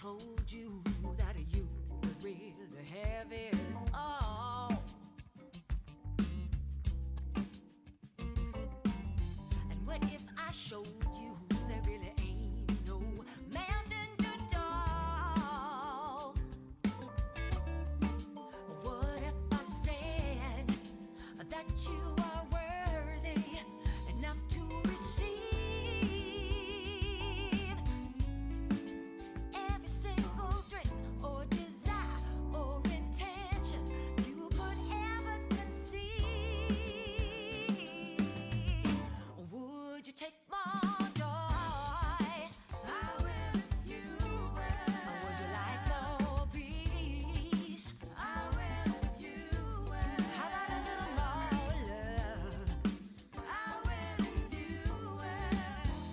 told you that you would really have it all? And what if I showed you there really ain't no mountain too tall? What if I said that you are worthy enough to receive every single dream or desire or intention you could ever conceive? Would you take more joy? I will if you will. Would you like more peace? I will if you will. How about a little more love? I will if you will.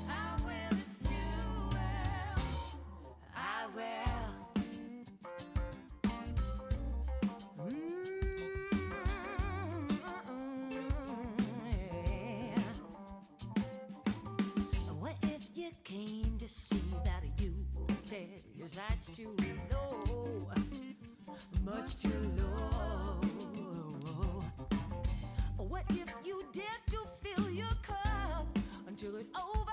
I will if you will. I will. Yeah. What if you came to see that you said your sight's too low, much too low? What if you dare to fill your cup until it overflowed?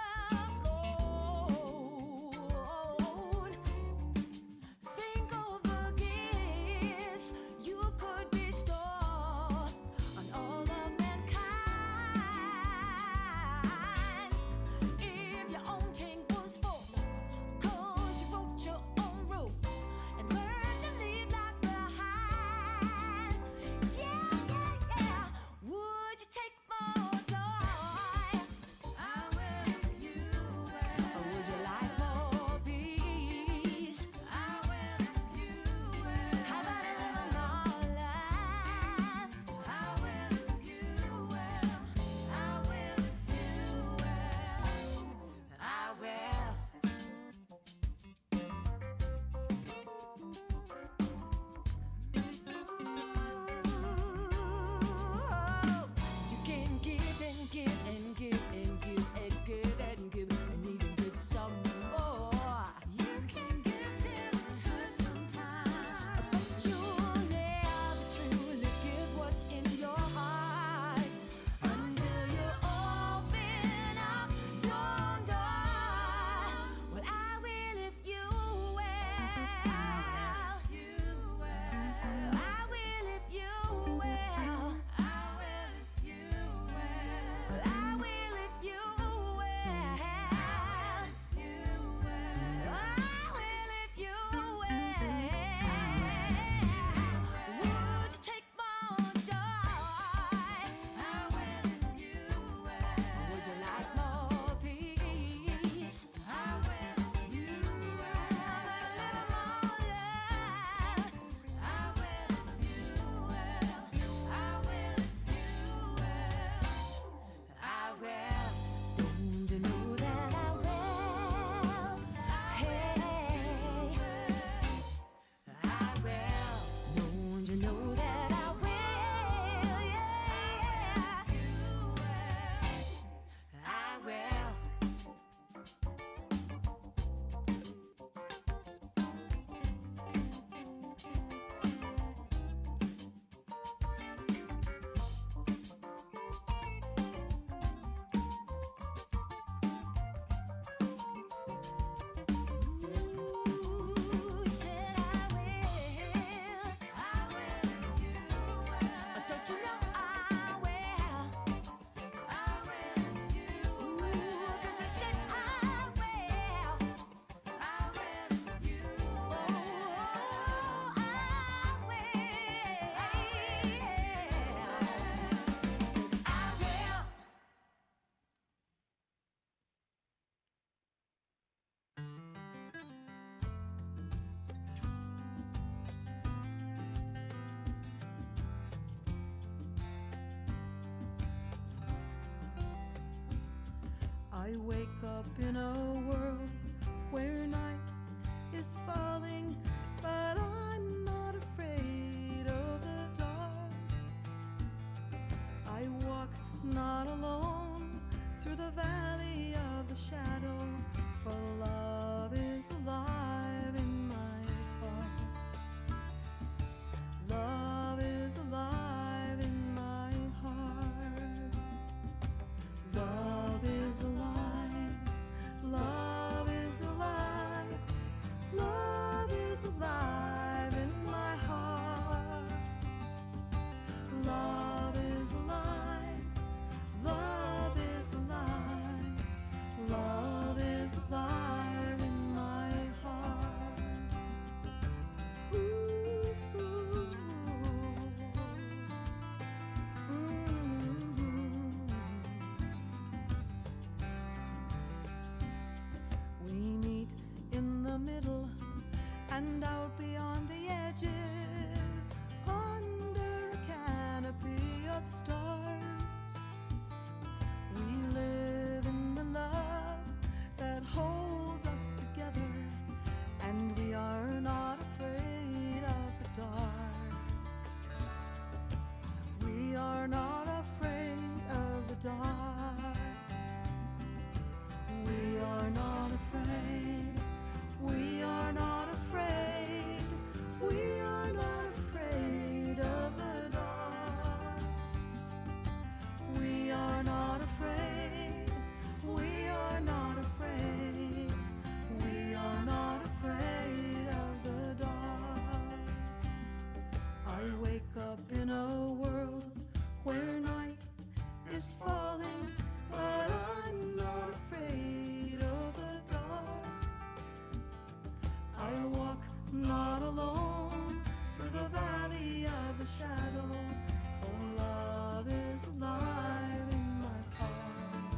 Think of the gifts you could bestow on all of mankind. If your own tank was full, 'cause you wrote your own rules and learned to leave that behind. Yeah, yeah, yeah. Would you take more joy? I will if you will. Or would you like more peace? I will if you will. How about a little more love? I will if you will. I will if you will. I will. You can give and give and give and give and give and give and even give some more. You can give till it hurts sometimes, but you'll never truly give what's in your heart until you open up your door. Well, I will if you will. I will if you will. I will if you will. Well, I will if you will. I will if you will. Would you take more joy? I will if you will. Would you like more peace? I will if you will. A little more love? I will if you will. I will if you will. I will. Don't you know that I will? Hey, I will. Don't you know that I will? Yeah, I will. Ooh, said I will. I will if you will. Don't you know I will? I will if you will. 'Cause I said I will. I will if you will. I will. I wake up in a world where night is falling, but I'm not afraid of the dark. I walk not alone through the valley of the shadow, for love is alive in my alive in my heart. Love is alive. Love is alive. Love is alive in my heart. Ooh, ooh, We meet in the middle and out beyond the edges, under a canopy of stars. We live in the love that holds us together, and we are not afraid of the dark. We are not afraid of the dark. We are not afraid. We are not afraid. We are not afraid of the dark. We are not afraid. We are not afraid. We are not afraid of the dark. I wake up in a world where night is falling, but I'm not afraid of the dark. I walk not alone through the valley of the shadow, for love is alive in my heart.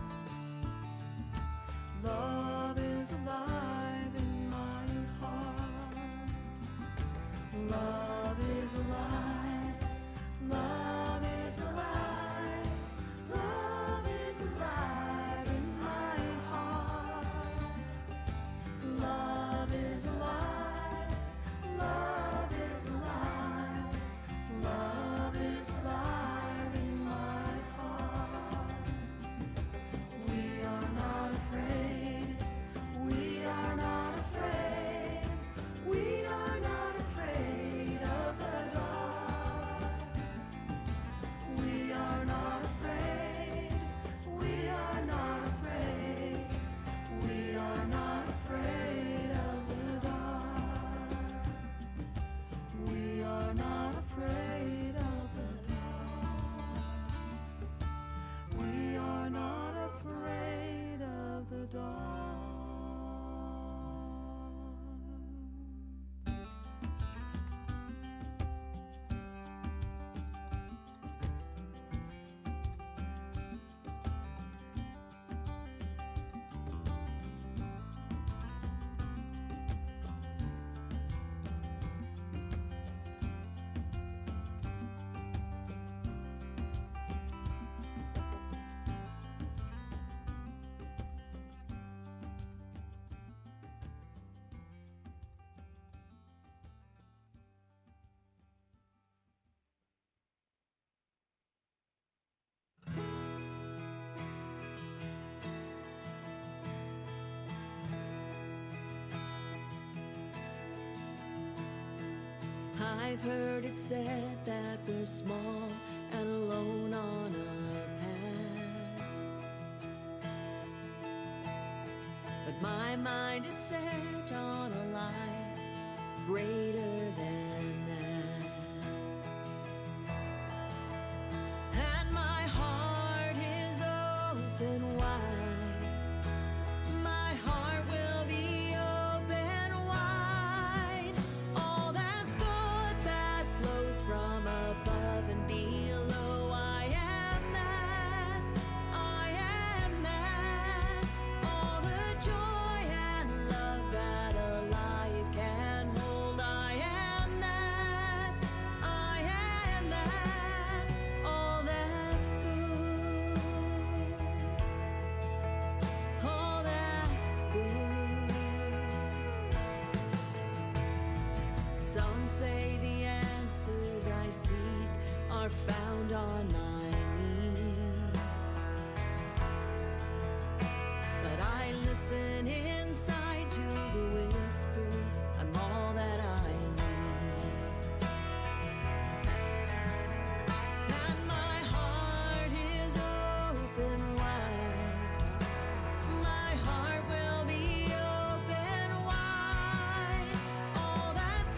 Love is alive in my heart. Love is alive. Love is alive. Love is alive in my heart. Love is alive. Love is alive. Love is alive in my heart. We are not afraid. We are not afraid. We are not afraid of the dark. We are not afraid. We are not afraid. We are not afraid of the dark. We are not afraid of the dark. We are not afraid of the dark. I've heard it said that we're small and alone on our path, but my mind is set on a life greater than that. And my heart is open wide. My heart will be open wide. All that's good that flows from above and below. I am that. I am that. All the joy and love that a life can hold. I am that. I am that. All that's good. All that's good. Some say the answers I seek are found on my knees, but I listen inside to the whisper, I'm all that I need. And my heart is open wide. My heart will be open wide. All that's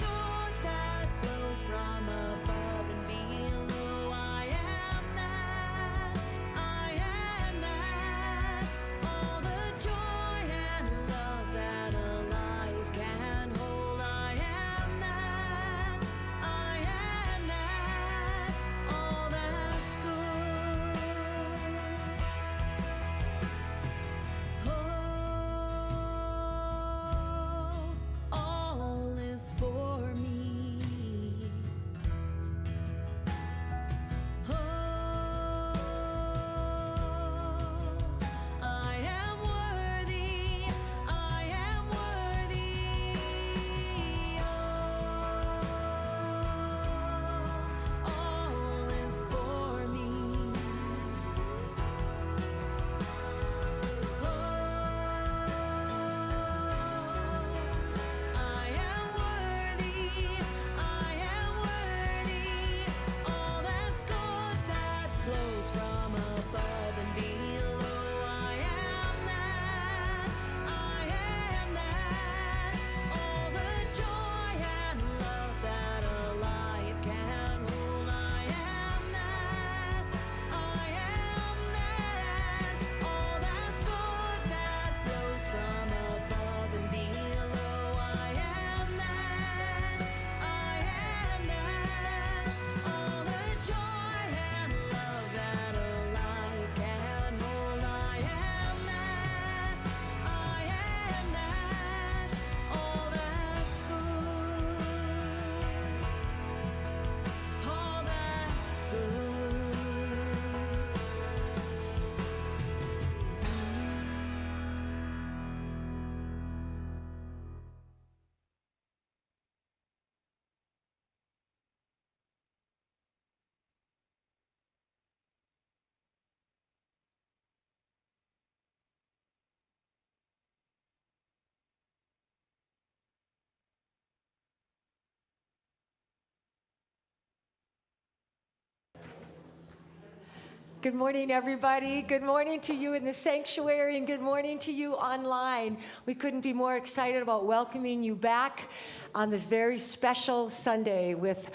Good morning, everybody. Good morning to you in the sanctuary, and good morning to you online. We couldn't be more excited about welcoming you back on this very special Sunday with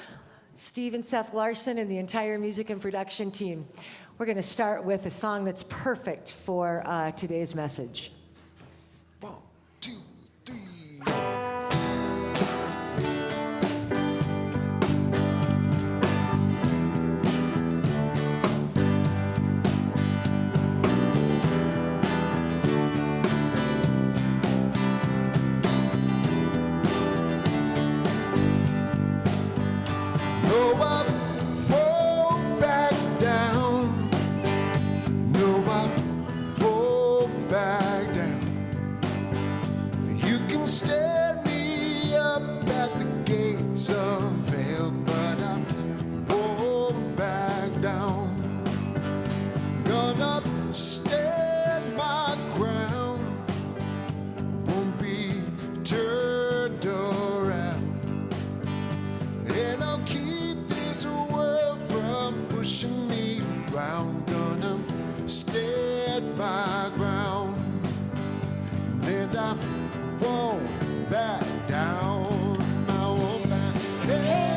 Steve and Seth Larson and the entire music and production team. We're going to start with a song that's perfect for today's message. 1, 2, 3. No, I won't back down. No, I won't back down. You can stand me up at the gates of hell, but I won't back down. Gonna stand my ground, won't be turned around, and I'll keep this world from pushing me around. Gonna stand my ground, and I won't back down. I won't back. Hey,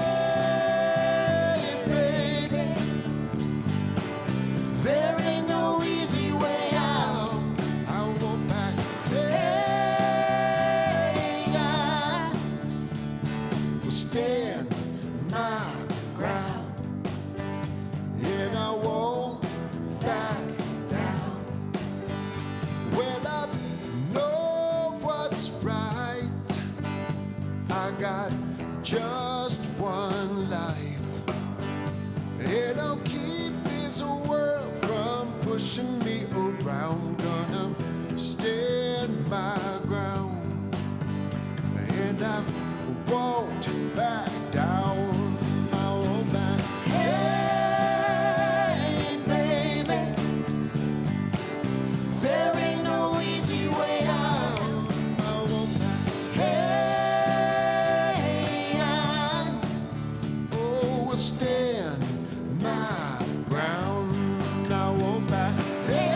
baby, there ain't no easy way out. I won't back. Hey, I will stand my ground, and I won't back down. Well, I know what's right. I got just one life, and I'll keep this world from pushing me around. Gonna stand my ground, and I won't back down. I won't back. Hey, baby, there ain't no easy way out. I won't back. Hey, I will stand my ground. I won't back. Hey,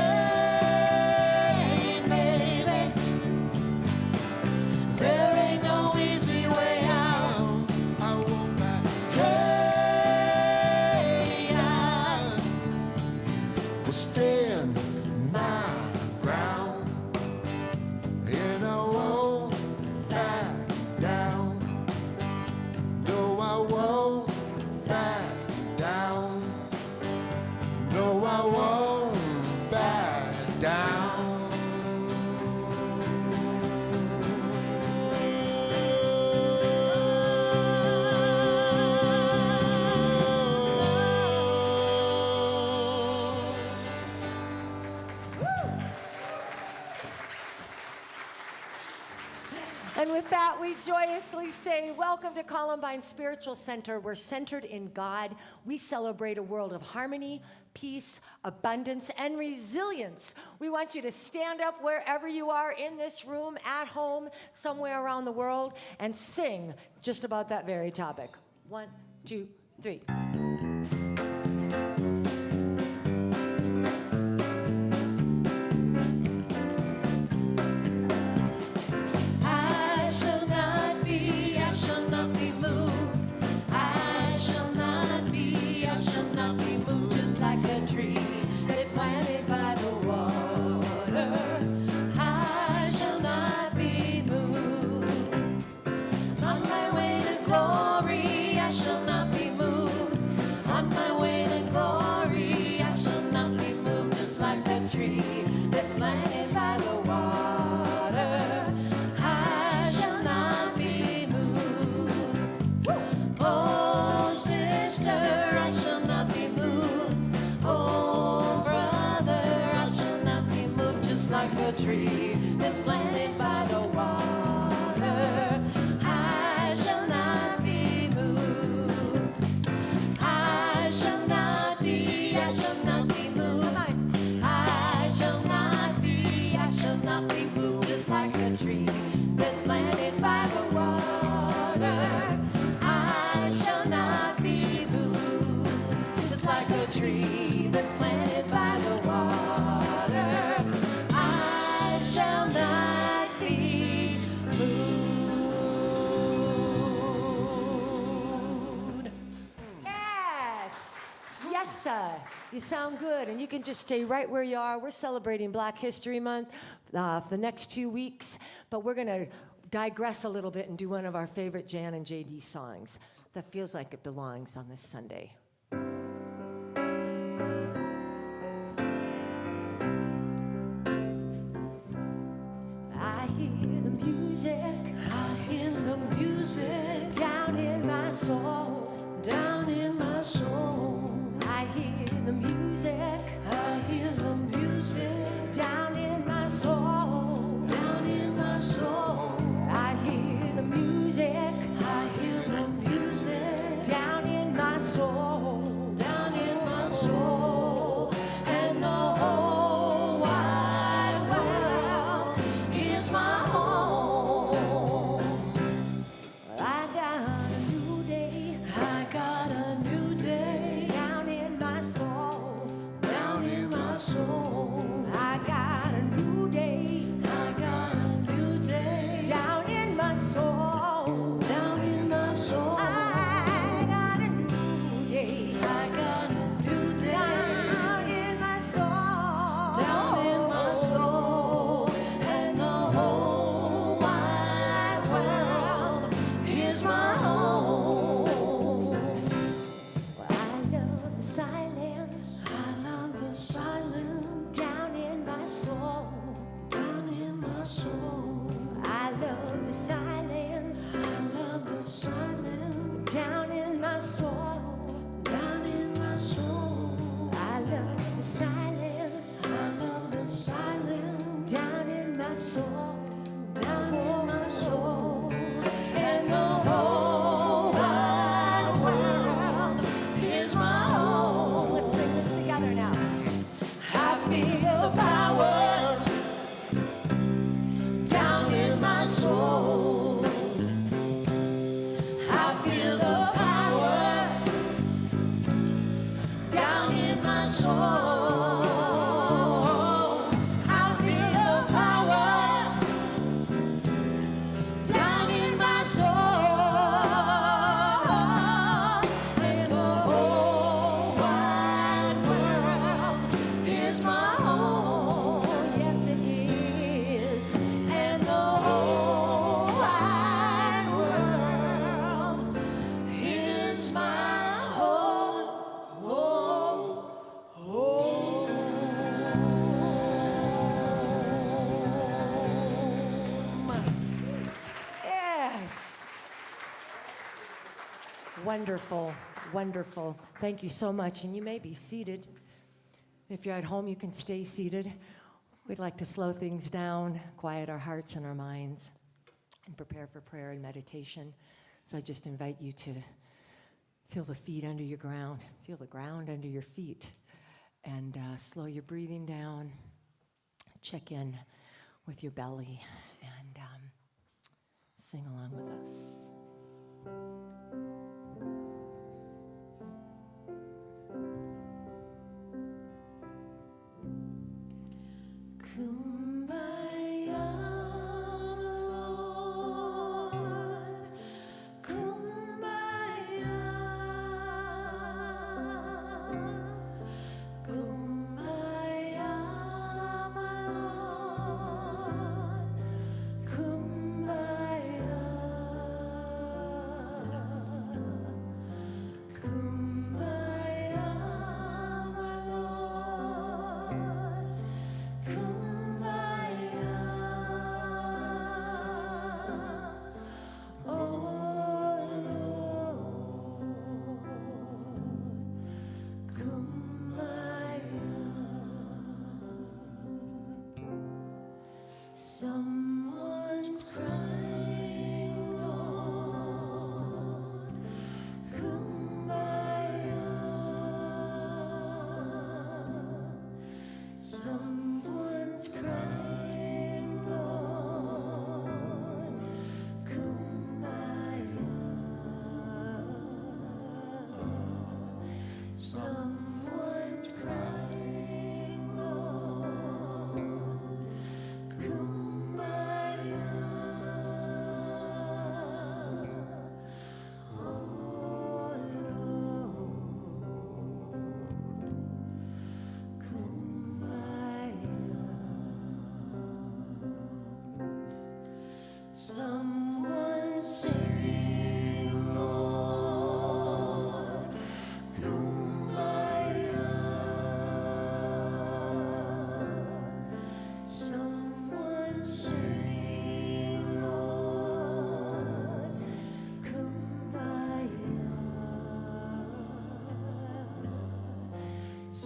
baby, there ain't no easy way out. I won't back. Hey, I will stand my ground, and I won't back down. No, I won't back down. No, I won't back down. And with that, we joyously say, welcome to Columbine Spiritual Center. We're centered in God. We celebrate a world of harmony, peace, abundance, and resilience. We want you to stand up wherever you are in this room, at home, somewhere around the world, and sing just about that very topic. 1, 2, 3. I shall not be moved. I shall not be moved, just like a tree that is planted by the water. I shall not be moved. On my way to glory, I shall not be moved. On my way to glory. You sound good, and you can just stay right where you are. We're celebrating Black History Month for the next 2 weeks, but we're going to digress a little bit and do one of our favorite Jan and JD songs that feels like it belongs on this Sunday. I hear the music, I hear the music down in my soul. down in my soul. I hear the music, I hear the music down in my soul. down in my soul. I hear the music, I hear the music down in my soul. down in my soul. And the whole wide world is my home. I got a new day, I got a new day down in my soul. down in my soul. I got a new day, I got a new day down in my soul. down in my soul. I got a new day, I got a new day down in my soul. down in my soul. And the whole wide world is my home. Well, I love the silence, I love the silence down in my soul. down in my soul. I love the silence, I love the silence down in my soul. down in my soul. I love the silence, I love the silence down in my soul. down in my soul. And the whole wide world is my home. Let's sing this together now. I feel the power down in my soul. I feel the power down in my soul. I feel the power down in my soul. And the whole wide world is my home. Yes, it is. And the whole wide world is my home. Yes. Wonderful, wonderful. Thank you so much. And you may be seated. If you're at home, you can stay seated. We'd like to slow things down, quiet our hearts and our minds, and prepare for prayer and meditation. So I just invite you to feel the feet under your ground, feel the ground under your feet, and slow your breathing down. Check in with your belly and sing along with us. Kumbaya, Lord. Kumbaya. Kumbaya, my Lord. Kumbaya. Kumbaya, my Lord. Kumbaya.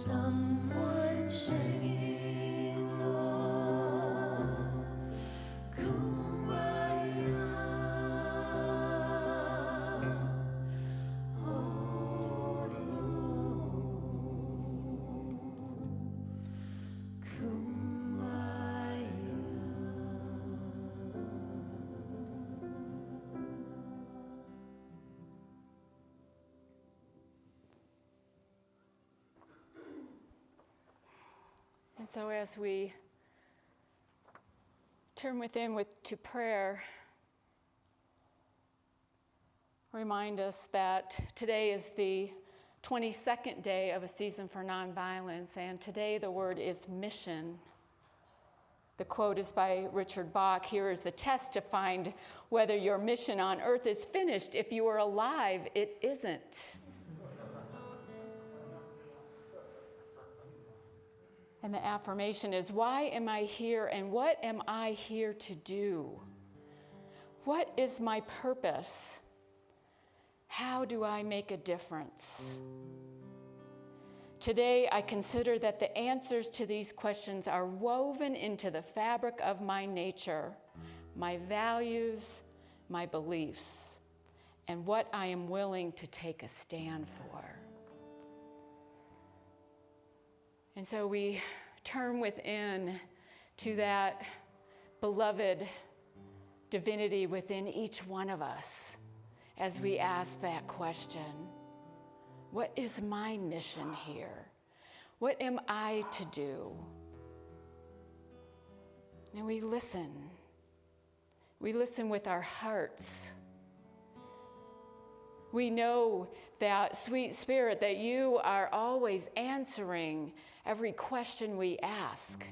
Someone sing, Lord, Kumbaya. Oh, Kumbaya. And so as we turn within to prayer, remind us that today is the 22nd day of a season for nonviolence, and today the word is mission. The quote is by Richard Bach. Here is the test to find whether your mission on earth is finished. If you are alive, it isn't. And the affirmation is, why am I here and what am I here to do? What is my purpose? How do I make a difference? Today, I consider that the answers to these questions are woven into the fabric of my nature, my values, my beliefs, and what I am willing to take a stand for. And so we turn within to that beloved divinity within each one of us as we ask that question. What is my mission here? What am I to do? And we listen. We listen with our hearts. We know that, sweet Spirit, that you are always answering every question we ask.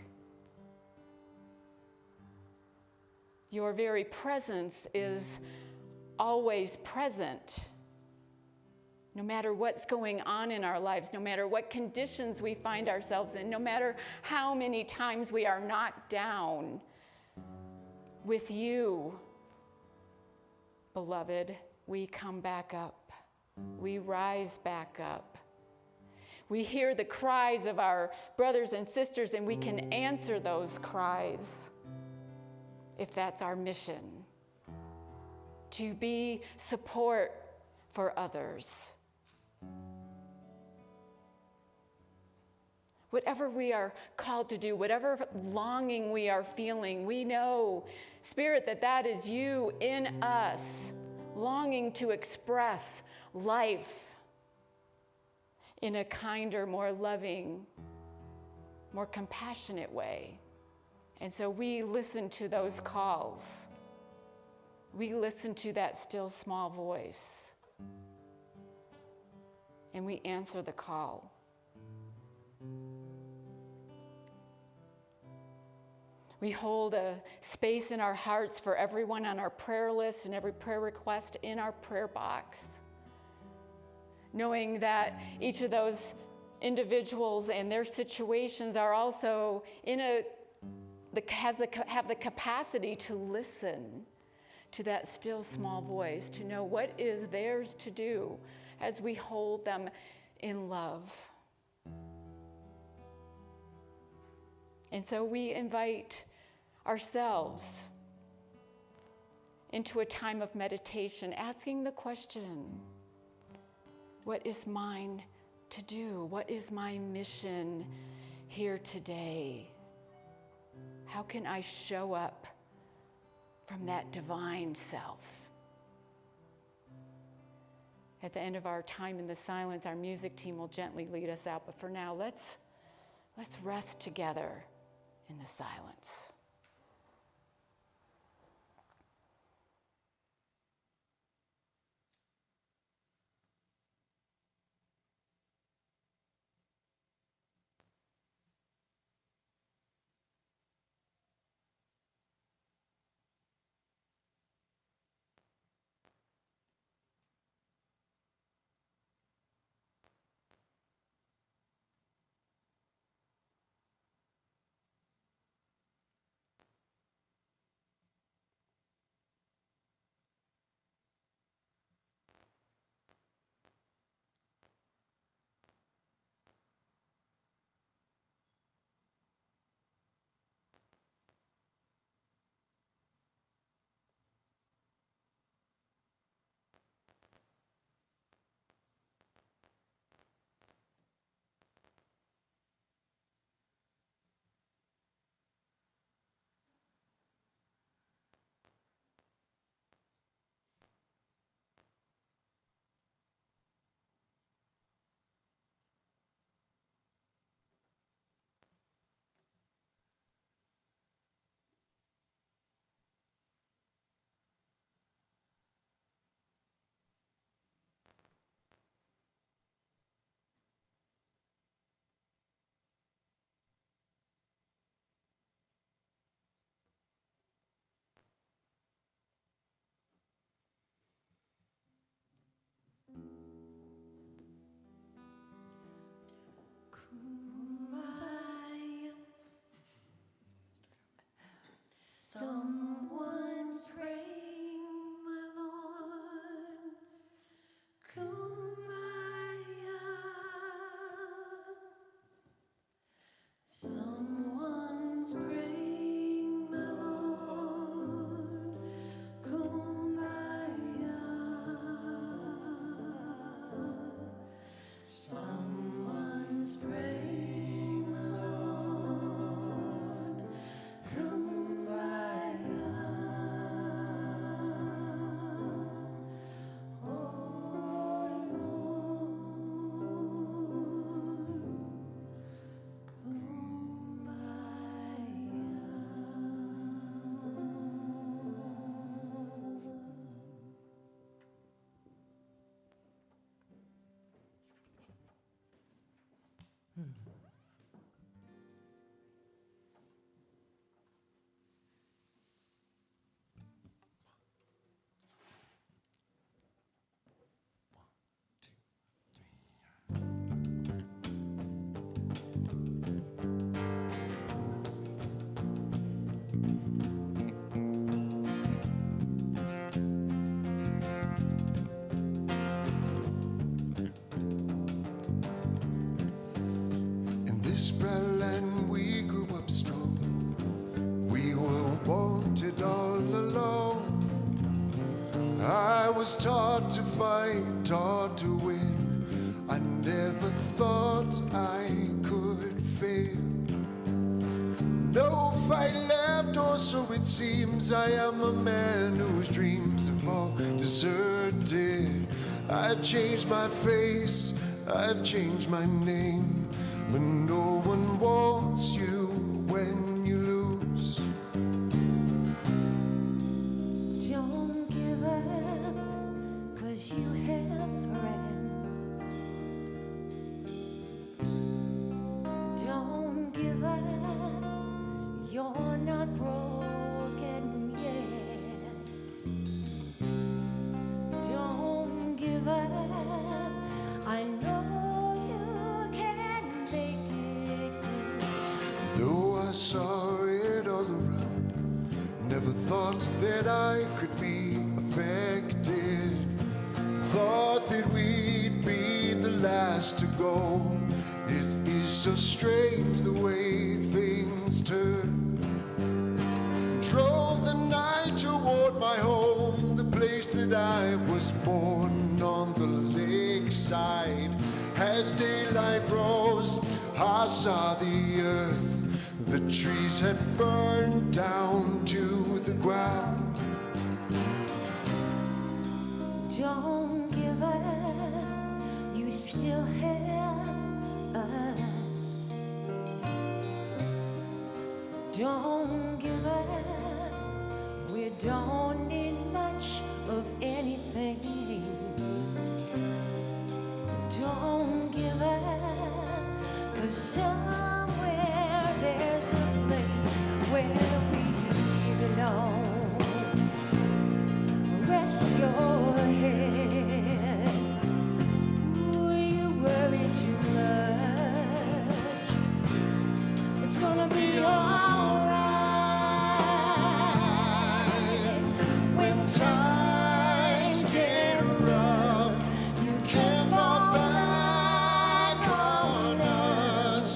Your very presence is always present. No matter what's going on in our lives, no matter what conditions we find ourselves in, no matter how many times we are knocked down, with you, beloved, we come back up. We rise back up. We hear the cries of our brothers and sisters, and we can answer those cries if that's our mission, to be support for others. Whatever we are called to do, whatever longing we are feeling, we know, Spirit, that is you in us, longing to express life in a kinder, more loving, more compassionate way. And so we listen to those calls. We listen to that still small voice. And we answer the call. We hold a space in our hearts for everyone on our prayer list and every prayer request in our prayer box, knowing that each of those individuals and their situations are also have the capacity to listen to that still small voice, to know what is theirs to do as we hold them in love. And so we invite ourselves into a time of meditation, asking the question, what is mine to do? What is my mission here today? How can I show up from that divine self? At the end of our time in the silence, our music team will gently lead us out. But for now, let's rest together in the silence. was taught to fight, taught to win. I never thought I could fail. No fight left, or so it seems. I am a man whose dreams have all deserted. I've changed my face, I've changed my name, but no one wants you when you lose. Don't give up, 'cause you have friends. Don't give up, you're not broken yet. Don't give up, I know you can make it good. Though I saw it all around, never thought that I could be affected. Thought that we'd be the last to go. It is so strange the way things turn. Drove the night toward my home, the place that I was born on the lakeside. As daylight rose, I saw the earth. The trees had burned down to the ground. Don't give up, you still have us. Don't give up, we don't need much of anything. Don't give up, 'cause somewhere there's a place where we belong. Rest your head. Ooh, you worry too much. It's gonna be alright. When times get rough, you can fall back on us.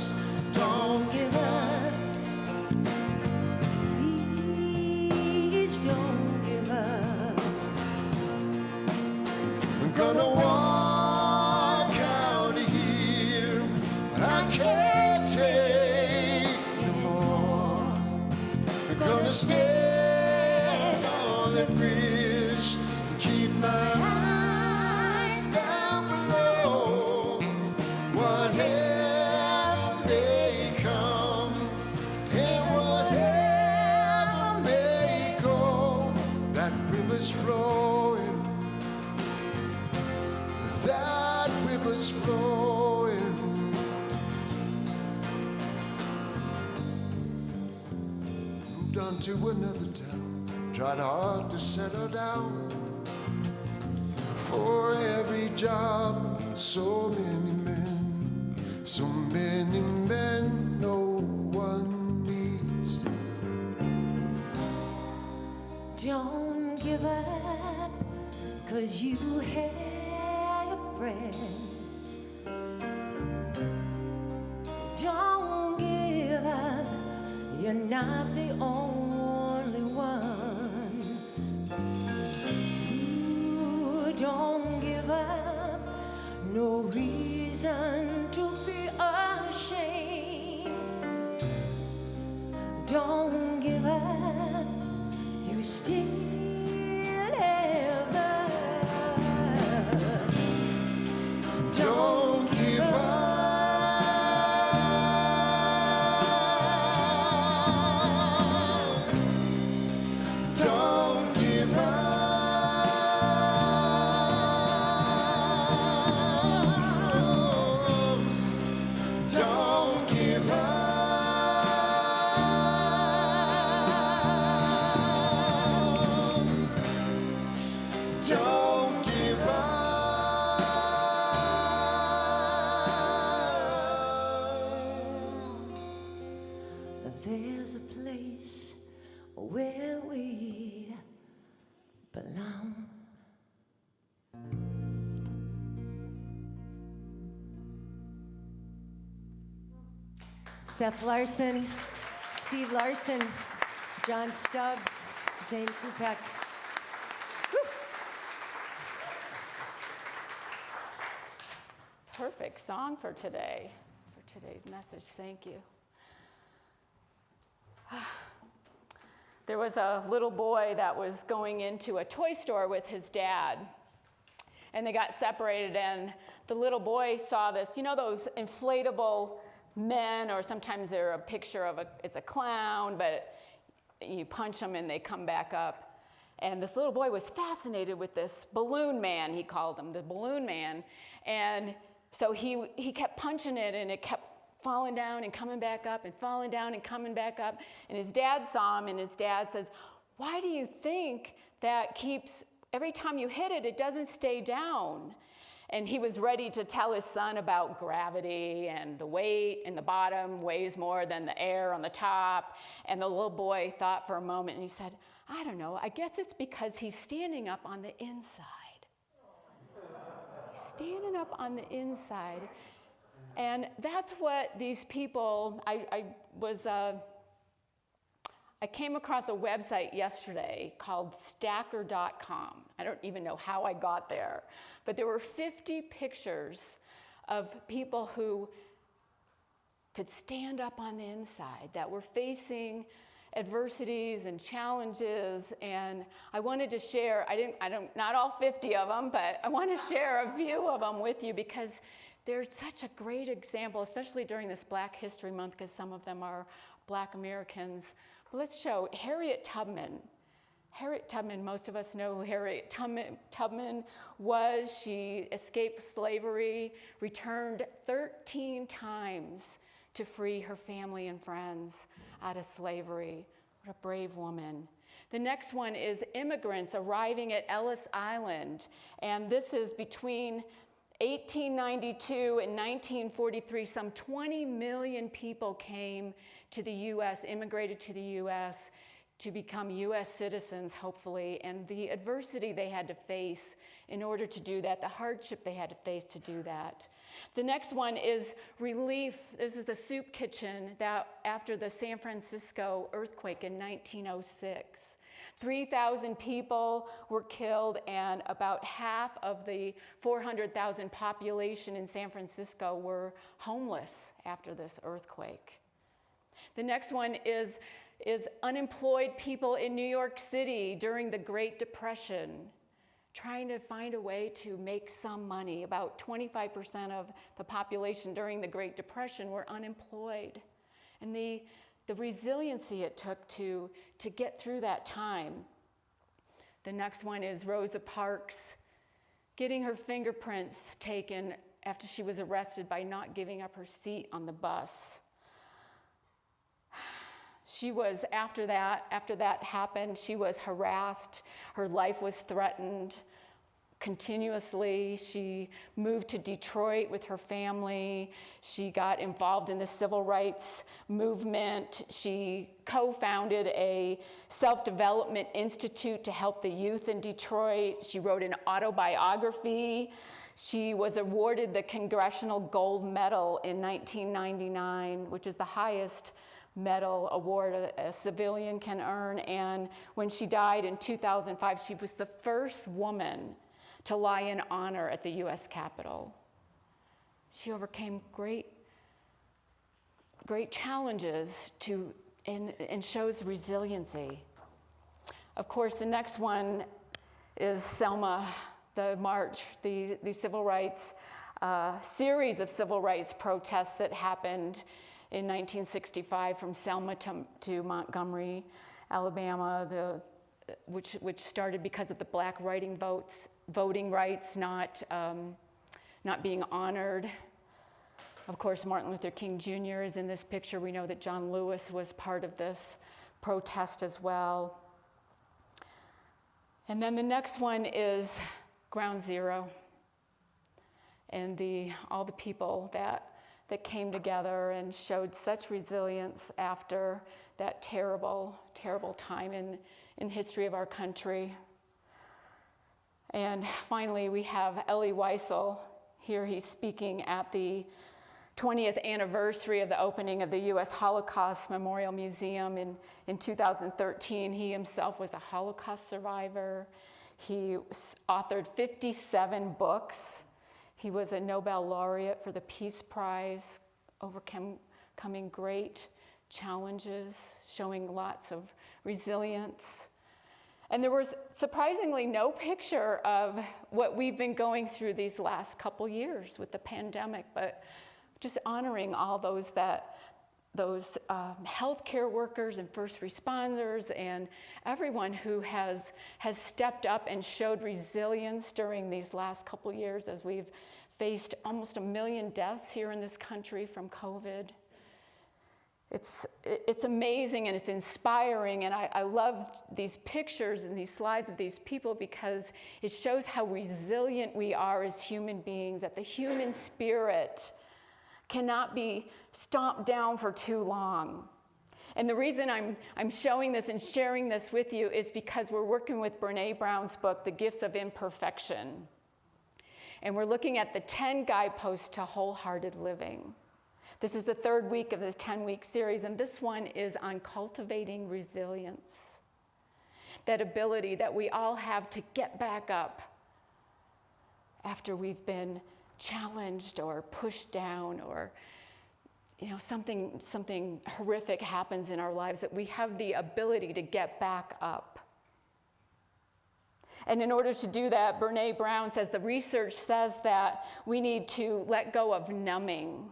Don't give up. Please don't give up. I'm gonna walk out of here. I can't take no more. I'm gonna stand on that bridge and keep my eyes down below. Whatever may come and whatever may go, that river's flowing. That river's flowing. Moved on to another town, tried hard to settle down. For every job, so many men no one needs. Don't give up, 'cause you have friends. Don't give up, you're not the only one. Ooh, don't give up, no reason to be ashamed. Don't give up, you still have us. Don't give up. Don't give up. Don't give up. Don't give up. There's a place where we belong. Seth Larson, Steve Larson, John Stubbs, Zane Kupek. Woo. perfect song for today, for today's message. Thank you. There was a little boy that was going into a toy store with his dad, and they got separated, and the little boy saw this, you know, those inflatable men, or sometimes they're a picture of it's a clown, but you punch them and they come back up. And this little boy was fascinated with this balloon man, he called him, the balloon man. And so he kept punching it, and it kept falling down and coming back up and falling down and coming back up. And his dad saw him, and his dad says, "Why do you think that keeps, every time you hit it, it doesn't stay down?" And he was ready to tell his son about gravity, and the weight in the bottom weighs more than the air on the top. And the little boy thought for a moment, and he said, "I don't know, I guess it's because he's standing up on the inside." He's standing up on the inside. And that's what these people, I came across a website yesterday called stacker.com. I don't even know how I got there, but there were 50 pictures of people who could stand up on the inside, that were facing adversities and challenges. And I wanted to share, not all 50 of them, but I want to share a few of them with you, because they're such a great example, especially during this Black History Month, because some of them are Black Americans. But let's show Harriet Tubman. Harriet Tubman, most of us know who Harriet Tubman was. She escaped slavery, returned 13 times to free her family and friends out of slavery. What a brave woman. The next one is immigrants arriving at Ellis Island. And this is between 1892 and 1943, some 20 million people came to the U.S., immigrated to the U.S. to become U.S. citizens, hopefully, and the adversity they had to face in order to do that, the hardship they had to face to do that. The next one is relief. This is a soup kitchen that after the San Francisco earthquake in 1906. 3,000 people were killed, and about half of the 400,000 population in San Francisco were homeless after this earthquake. The next one is unemployed people in New York City during the Great Depression, trying to find a way to make some money. About 25% of the population during the Great Depression were unemployed. And the resiliency it took to get through that time. The next one is Rosa Parks getting her fingerprints taken after she was arrested by not giving up her seat on the bus. She was, after that happened, she was harassed. Her life was threatened continuously. She moved to Detroit with her family. She got involved in the civil rights movement. She co-founded a self-development institute to help the youth in Detroit. She wrote an autobiography. She was awarded the Congressional Gold Medal in 1999, which is the highest medal award a civilian can earn. And when she died in 2005, she was the first woman to lie in honor at the U.S. Capitol. She overcame great challenges and shows resiliency. Of course, the next one is Selma, the march, the civil rights, series of civil rights protests that happened in 1965 from Selma to Montgomery, Alabama, which started because of the black voting rights not being honored. Of course, Martin Luther King Jr. is in this picture. We know that John Lewis was part of this protest as well. And then the next one is Ground Zero, and all the people that came together and showed such resilience after that terrible, terrible time in history of our country. And finally, we have Elie Wiesel. Here he's speaking at the 20th anniversary of the opening of the U.S. Holocaust Memorial Museum in 2013. He himself was a Holocaust survivor. He authored 57 books. He was a Nobel laureate for the Peace Prize, overcoming great challenges, showing lots of resilience. And there was surprisingly no picture of what we've been going through these last couple years with the pandemic, but just honoring all those healthcare workers and first responders and everyone who has stepped up and showed resilience during these last couple years as we've faced almost 1 million deaths here in this country from COVID. It's amazing and it's inspiring, and I love these pictures and these slides of these people because it shows how resilient we are as human beings, that the human spirit cannot be stomped down for too long. And the reason I'm showing this and sharing this with you is because we're working with Brené Brown's book, The Gifts of Imperfection. And we're looking at the 10 guideposts to wholehearted living. This is the 3rd week of this 10-week series, and this one is on cultivating resilience. That ability that we all have to get back up after we've been challenged or pushed down, or something horrific happens in our lives, that we have the ability to get back up. And in order to do that, Brené Brown says the research says that we need to let go of numbing,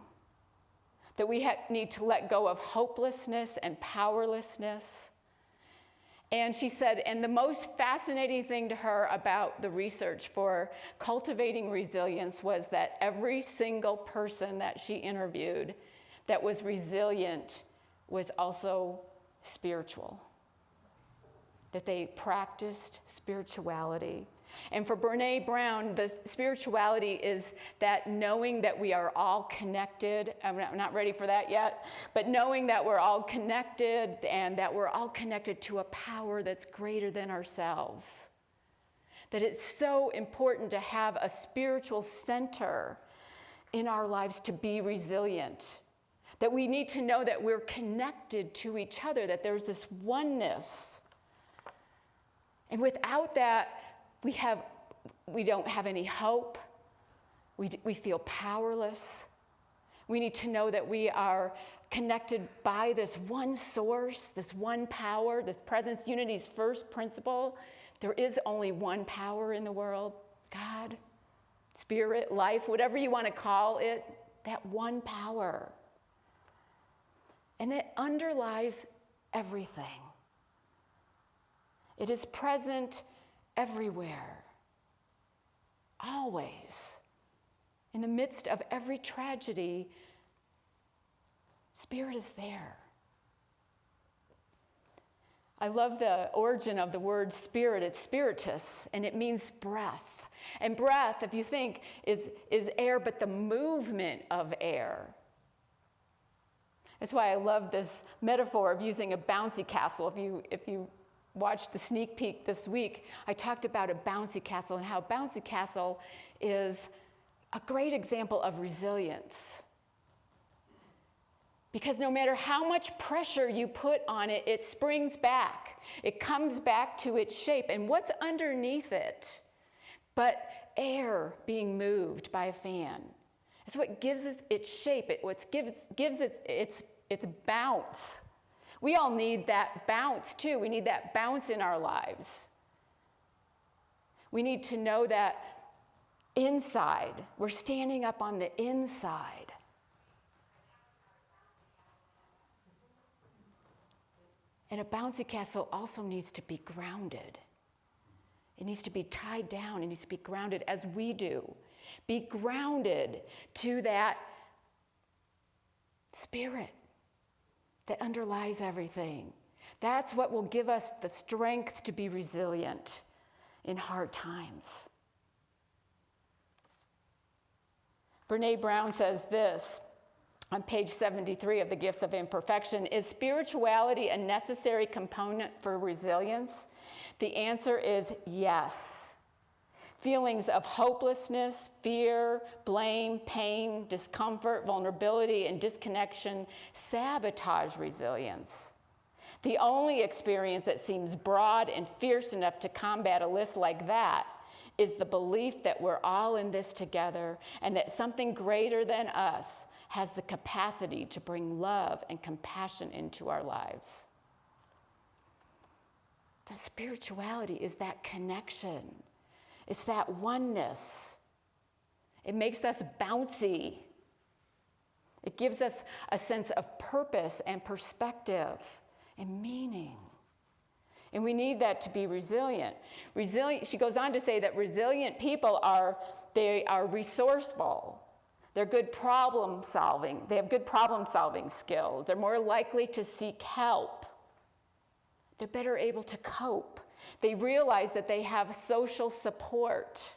that we need to let go of hopelessness and powerlessness. And she said, and the most fascinating thing to her about the research for cultivating resilience was that every single person that she interviewed that was resilient was also spiritual, that they practiced spirituality. And for Brené Brown, the spirituality is that knowing that we are all connected. I'm not ready for that yet, but knowing that we're all connected and that we're all connected to a power that's greater than ourselves. That it's so important to have a spiritual center in our lives to be resilient. That we need to know that we're connected to each other, that there's this oneness. And without that, we don't have any hope. We feel powerless. We need to know that we are connected by this one source, this one power, this presence, unity's first principle. There is only one power in the world, God, spirit, life, whatever you want to call it, that one power. And it underlies everything. It is present everywhere, always. In the midst of every tragedy, Spirit is there. I love the origin of the word spirit. It's spiritus, and it means breath. And breath, if you think, is air, but the movement of air. That's why I love this metaphor of using a bouncy castle. If you watched the sneak peek this week, I talked about a bouncy castle and how a bouncy castle is a great example of resilience. Because no matter how much pressure you put on it, it springs back. It comes back to its shape. And what's underneath it but air being moved by a fan? It's what gives it its shape, what gives it its bounce. We all need that bounce too. We need that bounce in our lives. We need to know that inside, we're standing up on the inside. And a bouncy castle also needs to be grounded. It needs to be tied down. It needs to be grounded as we do. Be grounded to that spirit that underlies everything. That's what will give us the strength to be resilient in hard times. Brené Brown says this on page 73 of The Gifts of Imperfection: is spirituality a necessary component for resilience? The answer is yes. Feelings of hopelessness, fear, blame, pain, discomfort, vulnerability, and disconnection sabotage resilience. The only experience that seems broad and fierce enough to combat a list like that is the belief that we're all in this together and that something greater than us has the capacity to bring love and compassion into our lives. The spirituality is that connection. It's that oneness. It makes us bouncy. It gives us a sense of purpose and perspective and meaning. And we need that to be resilient. She goes on to say that resilient people are resourceful. They're good problem solving. They have good problem solving skills. They're more likely to seek help. They're better able to cope. They realize that they have social support.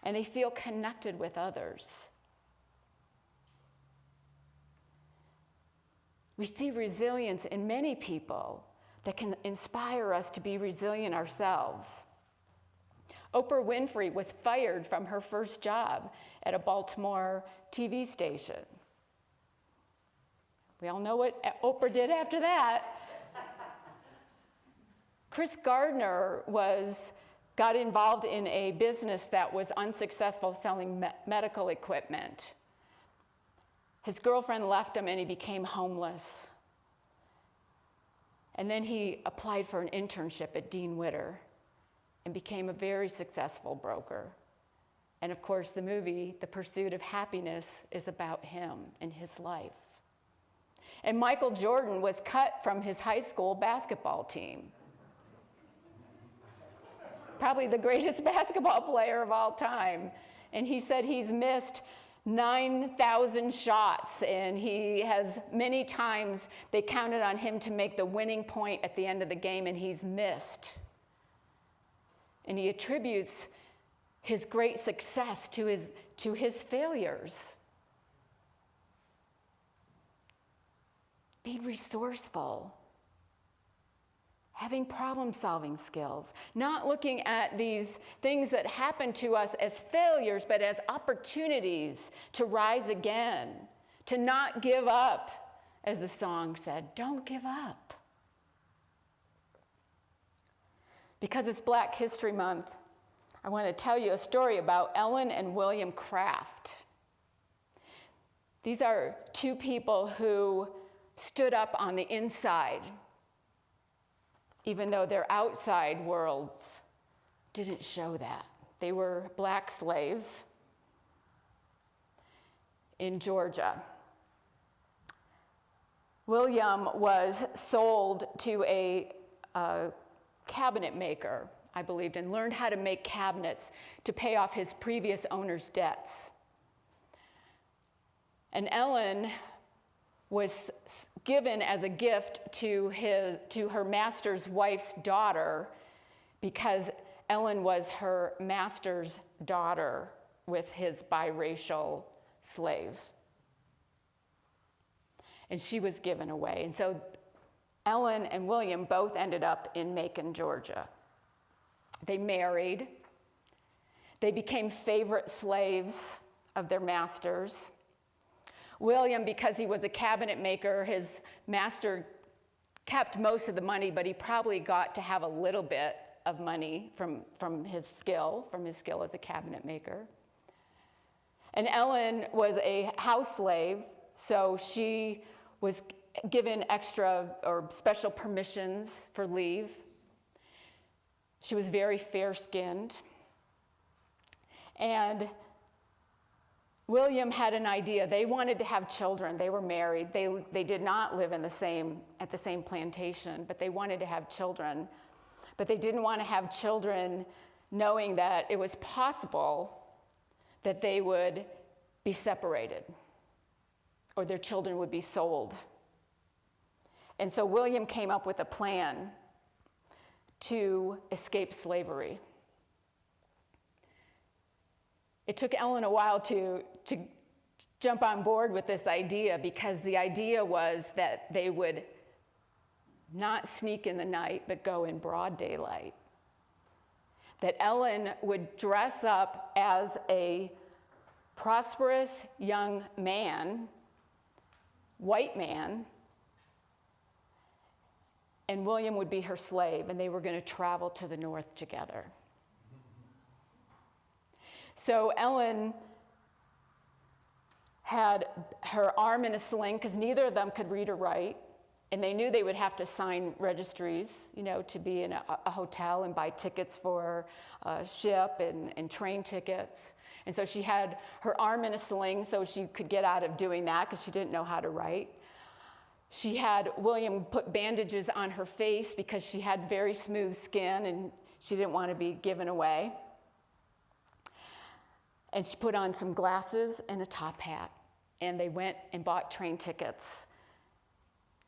And they feel connected with others. We see resilience in many people that can inspire us to be resilient ourselves. Oprah Winfrey was fired from her first job at a Baltimore TV station. We all know what Oprah did after that. Chris Gardner got involved in a business that was unsuccessful selling medical equipment. His girlfriend left him and he became homeless. And then he applied for an internship at Dean Witter and became a very successful broker. And of course, the movie, The Pursuit of Happiness, is about him and his life. And Michael Jordan was cut from his high school basketball team. Probably the greatest basketball player of all time. And he said he's missed 9,000 shots, and he has many times, they counted on him to make the winning point at the end of the game, and he's missed. And he attributes his great success to his failures. Be resourceful. Having problem-solving skills, not looking at these things that happen to us as failures, but as opportunities to rise again, to not give up, as the song said, don't give up. Because it's Black History Month, I want to tell you a story about Ellen and William Craft. These are two people who stood up on the inside, even though their outside worlds didn't show that. They were black slaves in Georgia. William was sold to a cabinet maker, I believed, and learned how to make cabinets to pay off his previous owner's debts. And Ellen was given as a gift to her master's wife's daughter because Ellen was her master's daughter with his biracial slave. And she was given away. And so Ellen and William both ended up in Macon, Georgia. They married. They became favorite slaves of their masters. William, because he was a cabinet maker, his master kept most of the money, but he probably got to have a little bit of money from his skill as a cabinet maker. And Ellen was a house slave, so she was given extra or special permissions for leave. She was very fair-skinned. And William had an idea. They wanted to have children. They were married. They did not live at the same plantation, but they wanted to have children. But they didn't want to have children knowing that it was possible that they would be separated or their children would be sold. And so William came up with a plan to escape slavery. It took Ellen a while to jump on board with this idea, because the idea was that they would not sneak in the night, but go in broad daylight. That Ellen would dress up as a prosperous young man, white man, and William would be her slave, and they were going to travel to the north together. So Ellen had her arm in a sling because neither of them could read or write. And they knew they would have to sign registries, to be in a hotel and buy tickets for a ship and train tickets. And so she had her arm in a sling so she could get out of doing that because she didn't know how to write. She had William put bandages on her face because she had very smooth skin and she didn't want to be given away. And she put on some glasses and a top hat. And they went and bought train tickets.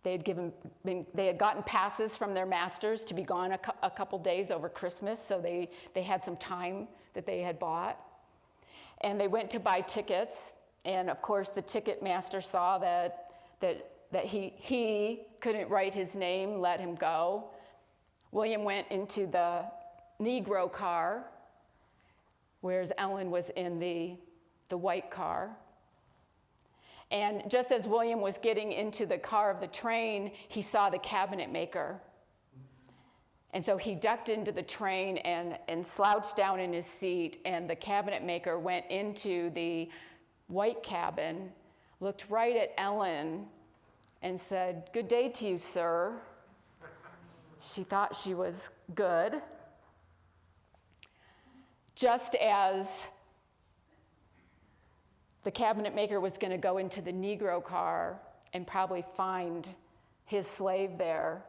They had gotten passes from their masters to be gone a couple days over Christmas, so they had some time that they had bought. And they went to buy tickets, and of course the ticket master saw that he couldn't write his name, let him go. William went into the Negro car, whereas Ellen was in the white car. And just as William was getting into the car of the train, he saw the cabinet maker. And so he ducked into the train and slouched down in his seat, and the cabinet maker went into the white cabin, looked right at Ellen, and said, "Good day to you, sir." She thought she was good. Just as the cabinet maker was going to go into the Negro car and probably find his slave there,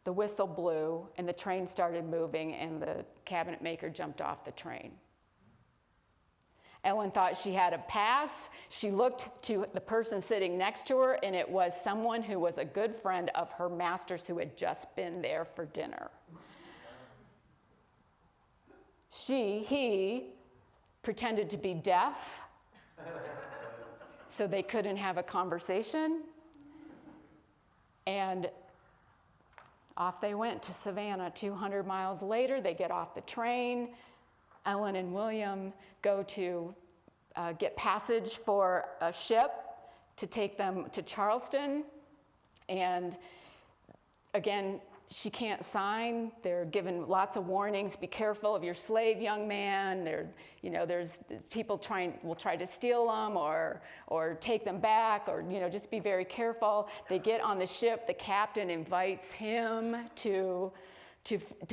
the whistle blew and the train started moving and the cabinet maker jumped off the train. Ellen thought she had a pass. She looked to the person sitting next to her, and it was someone who was a good friend of her master's who had just been there for dinner. He pretended to be deaf, so they couldn't have a conversation. And off they went to Savannah. 200 miles later, they get off the train. Ellen and William go to get passage for a ship to take them to Charleston. And again, she can't sign. They're given lots of warnings. Be careful of your slave, young man. There's people will try to steal them or take them back, or just be very careful. They get on the ship. The captain invites him to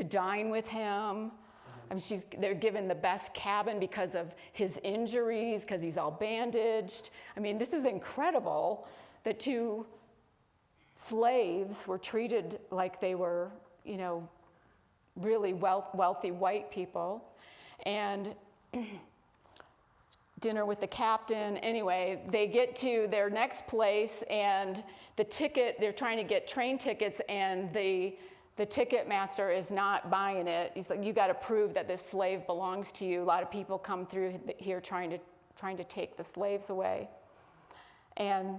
dine with him. I mean, they're given the best cabin because of his injuries, because he's all bandaged. I mean, this is incredible that two slaves were treated like they were, really wealthy white people. And dinner with the captain. Anyway, they get to their next place, and they're trying to get train tickets, and the ticket master is not buying it. He's like, "You got to prove that this slave belongs to you." A lot of people come through here trying to take the slaves away. And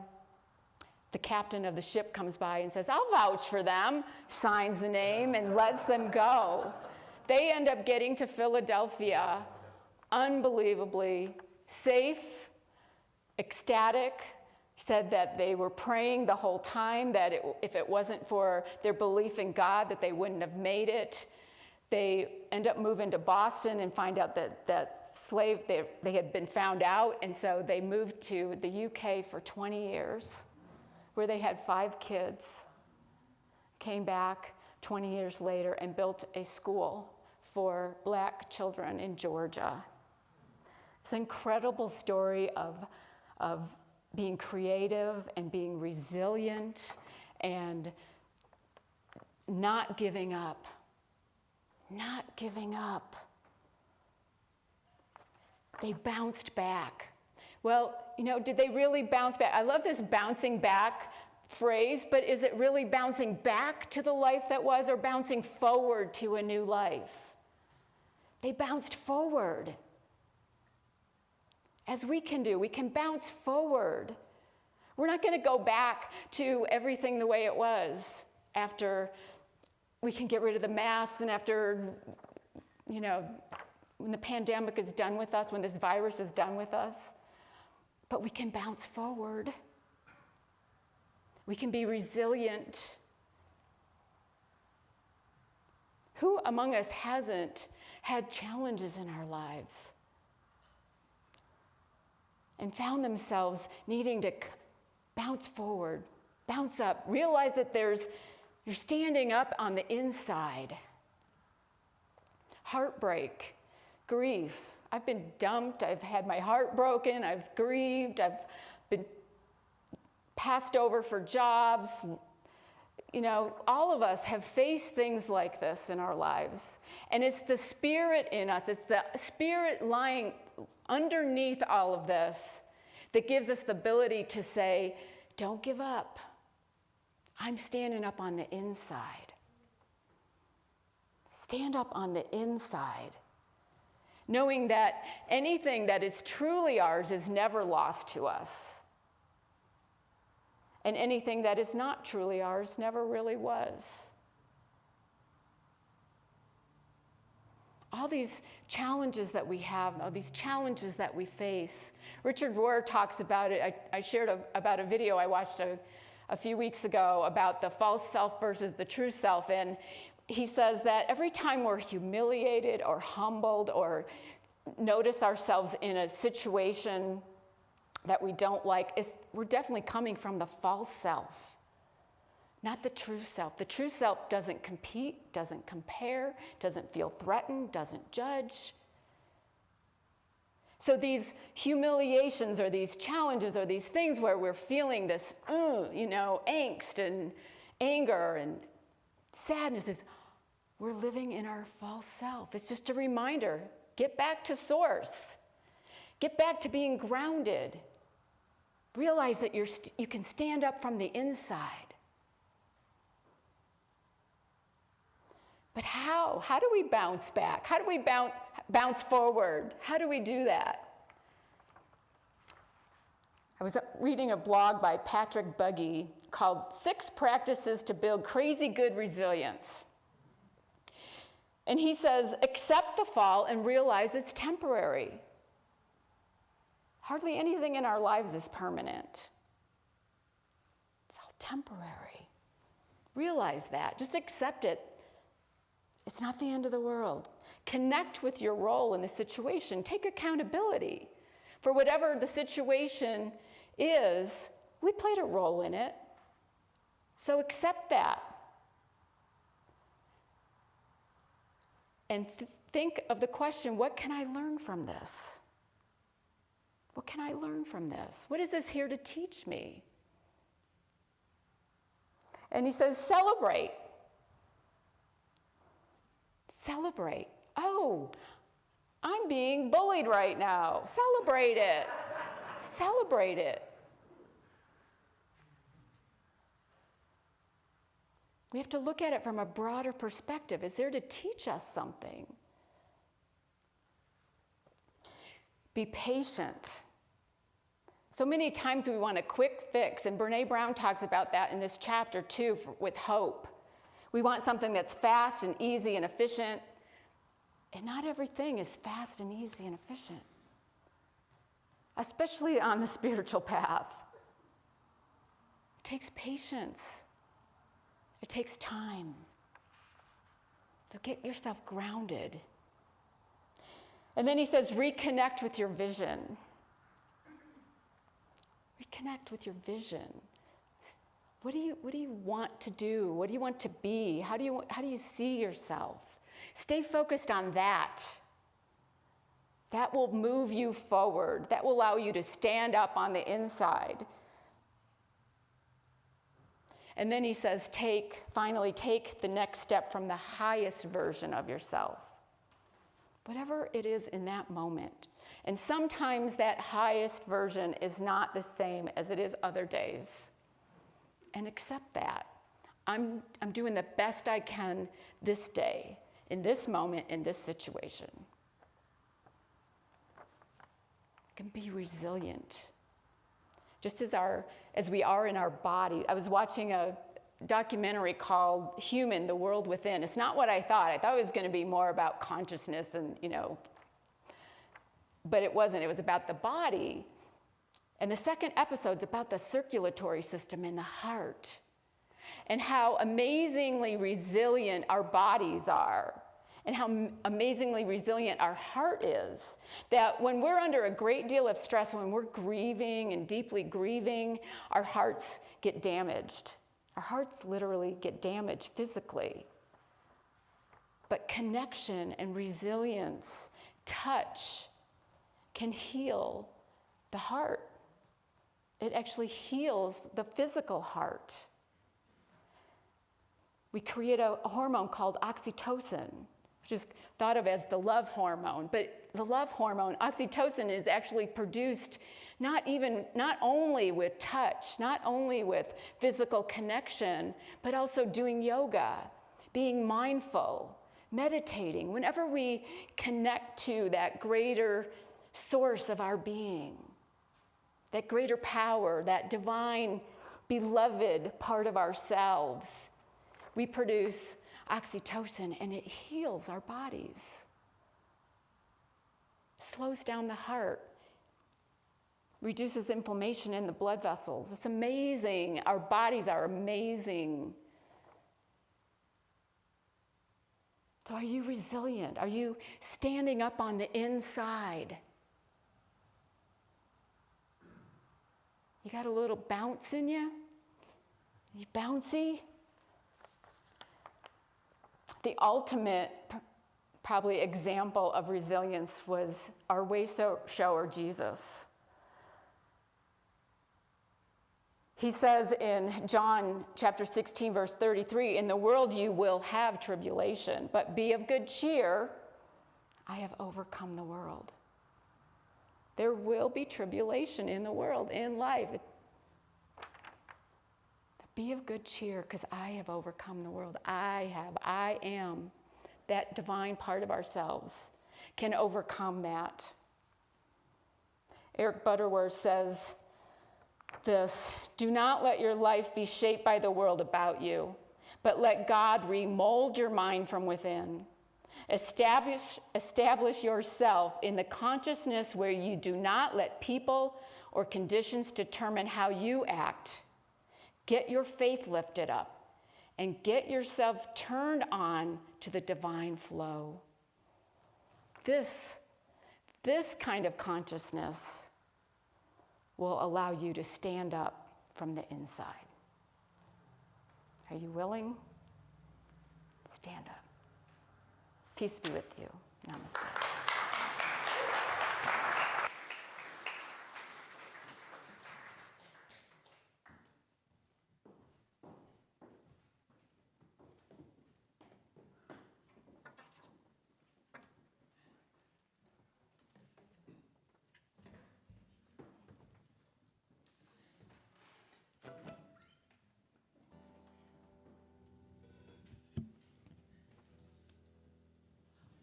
the captain of the ship comes by and says, "I'll vouch for them," signs the name and lets them go. They end up getting to Philadelphia unbelievably safe, ecstatic. Said that they were praying the whole time, that if it wasn't for their belief in God, that they wouldn't have made it. They end up moving to Boston and find out that slave, they had been found out, and so they moved to the UK for 20 years, where they had 5 kids. Came back 20 years later and built a school for black children in Georgia. It's an incredible story of being creative and being resilient and not giving up. Not giving up. They bounced back. Well, did they really bounce back? I love this bouncing back phrase, but is it really bouncing back to the life that was, or bouncing forward to a new life? They bounced forward. As we can do, we can bounce forward. We're not going to go back to everything the way it was after we can get rid of the masks and after, when the pandemic is done with us, when this virus is done with us. But we can bounce forward. We can be resilient. Who among us hasn't had challenges in our lives? and found themselves needing to bounce forward, bounce up, realize that you're standing up on the inside. Heartbreak, grief. I've been dumped, I've had my heart broken, I've grieved, I've been passed over for jobs. You know, all of us have faced things like this in our lives. And it's the Spirit in us, it's the Spirit lying underneath all of this that gives us the ability to say, don't give up. I'm standing up on the inside. Stand up on the inside, knowing that anything that is truly ours is never lost to us. And anything that is not truly ours never really was. All these challenges that we have, all these challenges that we face. Richard Rohr talks about it. I shared about a video I watched a few weeks ago about the false self versus the true self. And he says that every time we're humiliated or humbled or notice ourselves in a situation that we don't like, we're definitely coming from the false self, not the true self. The true self doesn't compete, doesn't compare, doesn't feel threatened, doesn't judge. So these humiliations or these challenges or these things where we're feeling this, angst and anger and sadness, we're living in our false self. It's just a reminder, get back to source. Get back to being grounded. Realize that you can stand up from the inside. But how? How do we bounce back? How do we bounce forward? How do we do that? I was reading a blog by Patrick Buggy called 6 Practices to Build Crazy Good Resilience. And he says, accept the fall and realize it's temporary. Hardly anything in our lives is permanent. It's all temporary. Realize that. Just accept it. It's not the end of the world. Connect with your role in the situation. Take accountability. For whatever the situation is, we played a role in it. So accept that. And think of the question, what can I learn from this? What can I learn from this? What is this here to teach me? And he says, celebrate. Celebrate. Oh, I'm being bullied right now. Celebrate it. Celebrate it. We have to look at it from a broader perspective. It's there to teach us something. Be patient. So many times we want a quick fix, and Brene Brown talks about that in this chapter too, with hope. We want something that's fast and easy and efficient, and not everything is fast and easy and efficient, especially on the spiritual path. It takes patience. It takes time. So get yourself grounded. And then he says, reconnect with your vision. Reconnect with your vision. What do you want to do? What do you want to be? How do you see yourself? Stay focused on that. That will move you forward. That will allow you to stand up on the inside. And then he says, finally take the next step from the highest version of yourself. Whatever it is in that moment. And sometimes that highest version is not the same as it is other days. And accept that. I'm doing the best I can this day, in this moment, in this situation. Can be resilient. Just as we are in our body. I was watching a documentary called Human, The World Within. It's not what I thought. I thought it was going to be more about consciousness and, but it wasn't. It was about the body. And the second episode's about the circulatory system in the heart and how amazingly resilient our bodies are and how amazingly resilient our heart is. That when we're under a great deal of stress, when we're grieving and deeply grieving, our hearts get damaged. Our hearts literally get damaged physically. But connection and resilience, touch, can heal the heart. It actually heals the physical heart. We create a hormone called oxytocin, which is thought of as the love hormone. But the love hormone, oxytocin, is actually produced not only with touch, not only with physical connection, but also doing yoga, being mindful, meditating. Whenever we connect to that greater source of our being, that greater power, that divine, beloved part of ourselves, we produce oxytocin, and it heals our bodies, slows down the heart, reduces inflammation in the blood vessels. It's amazing. Our bodies are amazing. So are you resilient? Are you standing up on the inside? You got a little bounce in you? You bouncy? The ultimate probably example of resilience was our way shower, Jesus. He says in John chapter 16, verse 33, "In the world you will have tribulation, but be of good cheer. I have overcome the world." There will be tribulation in the world, in life. Be of good cheer, because I have overcome the world. I am. That divine part of ourselves can overcome that. Eric Butterworth says this: "Do not let your life be shaped by the world about you, but let God remold your mind from within. Establish yourself in the consciousness where you do not let people or conditions determine how you act. Get your faith lifted up and get yourself turned on to the divine flow." This kind of consciousness will allow you to stand up from the inside. Are you willing? Stand up. Peace be with you. Namaste.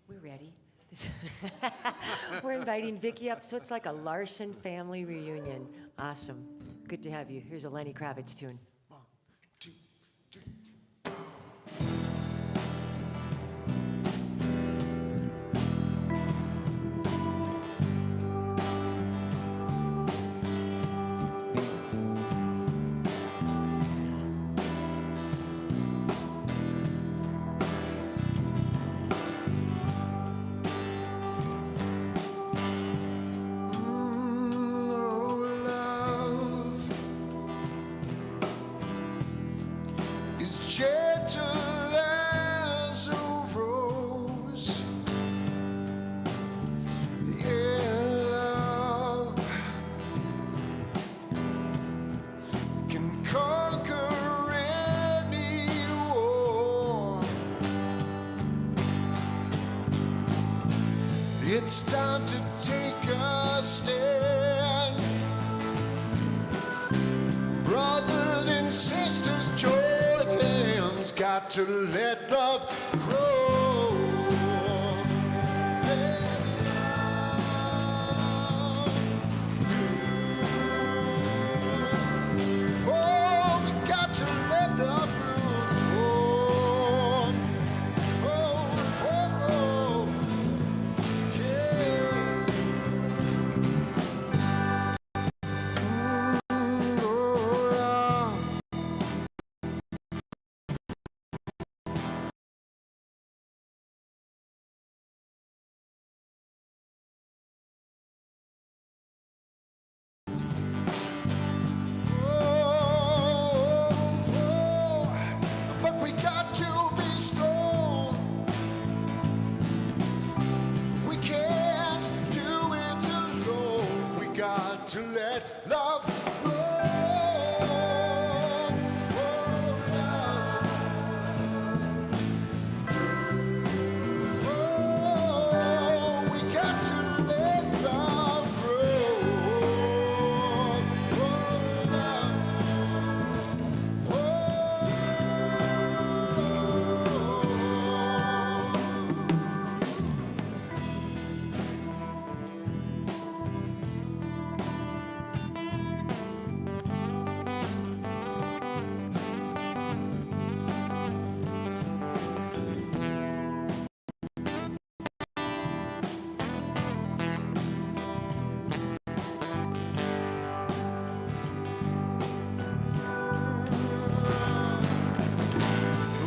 We're ready. We're inviting Vicki up, so it's like a Larson family reunion. Awesome. Good to have you. Here's a Lenny Kravitz tune. 1, 2, 3. Is gentle as a rose. Yeah, love can conquer any war. It's time to take a stand, brothers and sisters, join hands, got to let love grow. Oh, we got to let love grow. Oh, oh, oh, yeah. Oh, love. got to let love grow.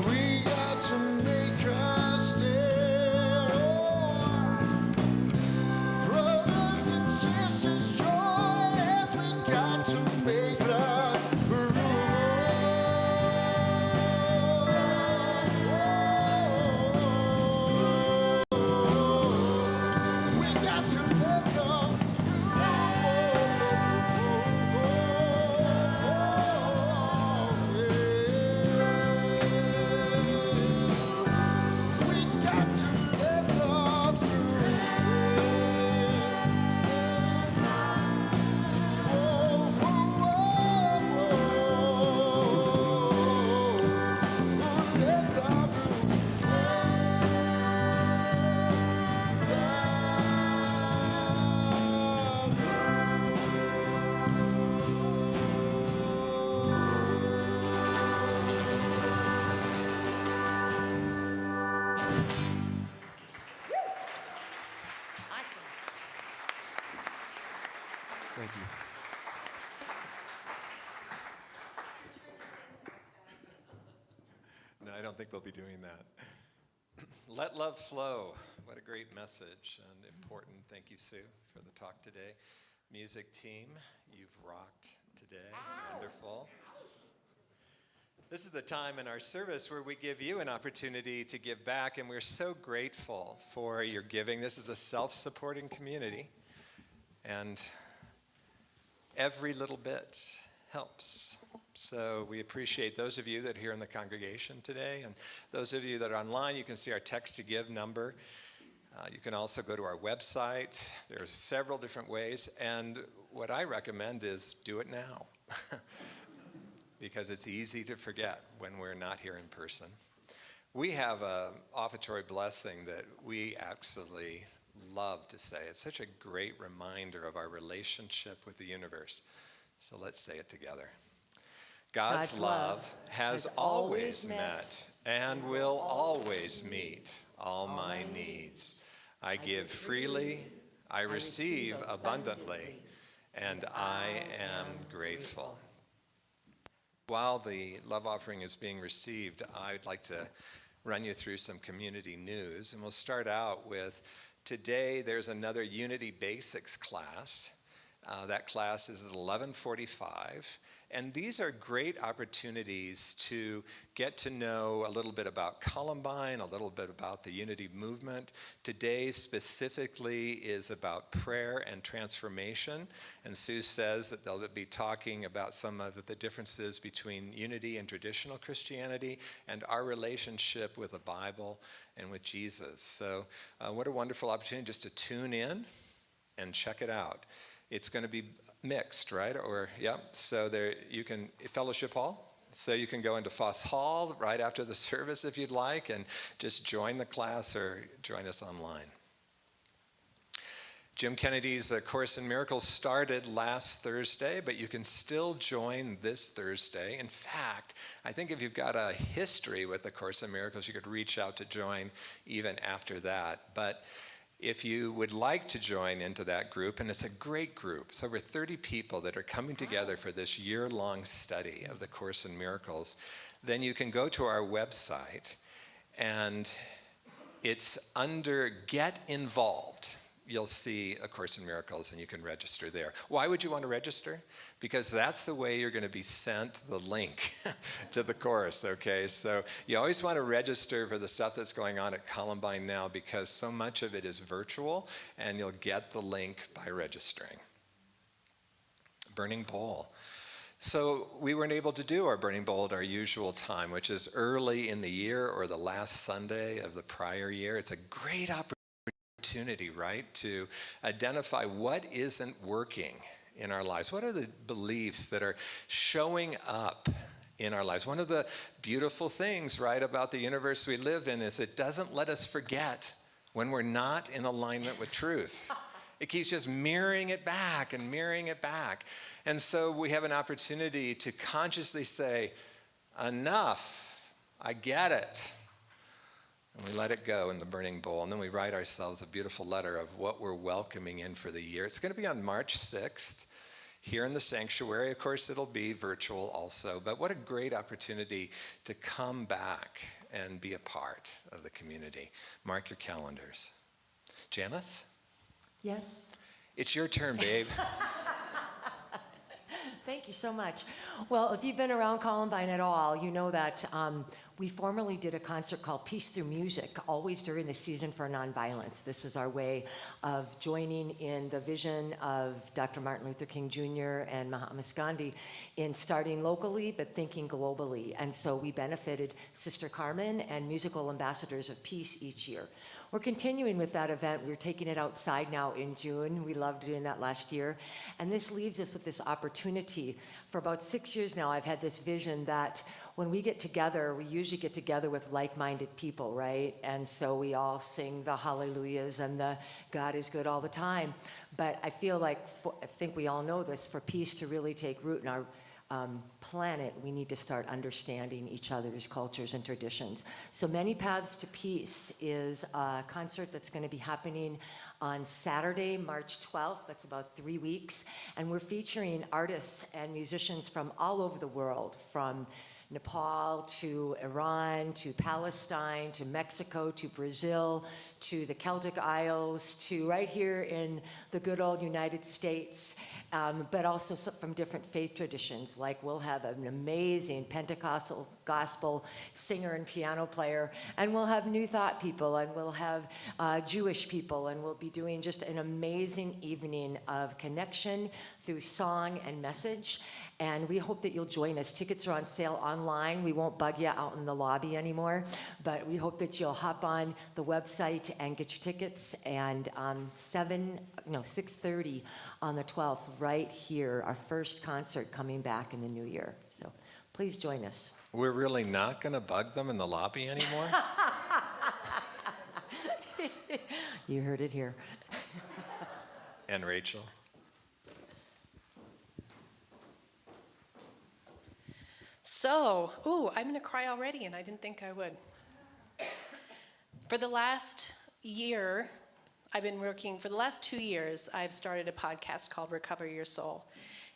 We got to make a stand. Brothers and sisters, join hands. We got to make love grow. We got to let love we got to let love Thank you. No, I don't think we'll be doing that. Let love flow. What a great message and important. Thank you, Sue, for the talk today. Music team, you've rocked today. Wonderful. This is the time in our service where we give you an opportunity to give back, and we're so grateful for your giving. This is a self-supporting community, and every little bit helps. So we appreciate those of you that are here in the congregation today, and those of you that are online. You can see our text to give number. You can also go to our website. There's several different ways, and what I recommend is do it now because it's easy to forget when we're not here in person. We have an offertory blessing that we actually love to say. It's such a great reminder of our relationship with the universe. So let's say it together. God's love has always met and will always meet all my needs. I give freely, I receive abundantly, and I am grateful. While the love offering is being received, I'd like to run you through some community news, and we'll start out with today there's another Unity Basics class. That class is at 11:45, and these are great opportunities to get to know a little bit about Columbine, a little bit about the Unity movement. Today specifically is about prayer and transformation, and Sue says that they'll be talking about some of the differences between Unity and traditional Christianity and our relationship with the Bible and with Jesus. So what a wonderful opportunity just to tune in and check it out. It's going to be mixed, right? Or, yeah, so there you can, fellowship hall. So you can go into Foss Hall right after the service if you'd like and just join the class or join us online. Jim Kennedy's Course in Miracles started last Thursday, but you can still join this Thursday. In fact, I think if you've got a history with the Course in Miracles, you could reach out to join even after that. But if you would like to join into that group, and it's a great group, it's over 30 people that are coming together for this year-long study of the Course in Miracles, then you can go to our website, and it's under Get Involved. You'll see A Course in Miracles, and you can register there. Why would you want to register? Because that's the way you're going to be sent the link to the course, okay? So you always want to register for the stuff that's going on at Columbine now because so much of it is virtual, and you'll get the link by registering. Burning Bowl. So we weren't able to do our Burning Bowl at our usual time, which is early in the year or the last Sunday of the prior year. It's a great opportunity, right, to identify what isn't working in our lives. What are the beliefs that are showing up in our lives? One of the beautiful things, right, about the universe we live in is it doesn't let us forget when we're not in alignment with truth. It keeps just mirroring it back and mirroring it back. And so we have an opportunity to consciously say, enough, I get it. And we let it go in the burning bowl. And then we write ourselves a beautiful letter of what we're welcoming in for the year. It's going to be on March 6th here in the sanctuary. Of course, it'll be virtual also. But what a great opportunity to come back and be a part of the community. Mark your calendars. Janice? Yes? It's your turn, babe. Thank you so much. Well, if you've been around Columbine at all, you know that we formerly did a concert called Peace Through Music, always during the season for nonviolence. This was our way of joining in the vision of Dr. Martin Luther King Jr. and Mahatma Gandhi in starting locally but thinking globally. And so we benefited Sister Carmen and musical ambassadors of peace each year. We're continuing with that event. We're taking it outside now in June. We loved doing that last year. And this leaves us with this opportunity. For about 6 years now, I've had this vision that when we get together, we usually get together with like-minded people, right? And so we all sing the hallelujahs and the God is good all the time. But I feel like, I think we all know this, for peace to really take root in our planet, we need to start understanding each other's cultures and traditions. So Many Paths to Peace is a concert that's going to be happening on Saturday, March 12th. That's about 3 weeks. And we're featuring artists and musicians from all over the world, from Nepal to Iran to Palestine to Mexico to Brazil to the Celtic Isles to right here in the good old United States, but also from different faith traditions. Like we'll have an amazing Pentecostal gospel singer and piano player, and we'll have New Thought people, and we'll have Jewish people, and we'll be doing just an amazing evening of connection through song and message. And we hope that you'll join us. Tickets are on sale online. We won't bug you out in the lobby anymore, but we hope that you'll hop on the website and get your tickets. And 6:30 on the 12th, right here, our first concert coming back in the new year. So please join us. We're really not going to bug them in the lobby anymore? You heard it here. And Rachel? So, I'm going to cry already, and I didn't think I would. For the last year, for the last 2 years, I've started a podcast called Recover Your Soul.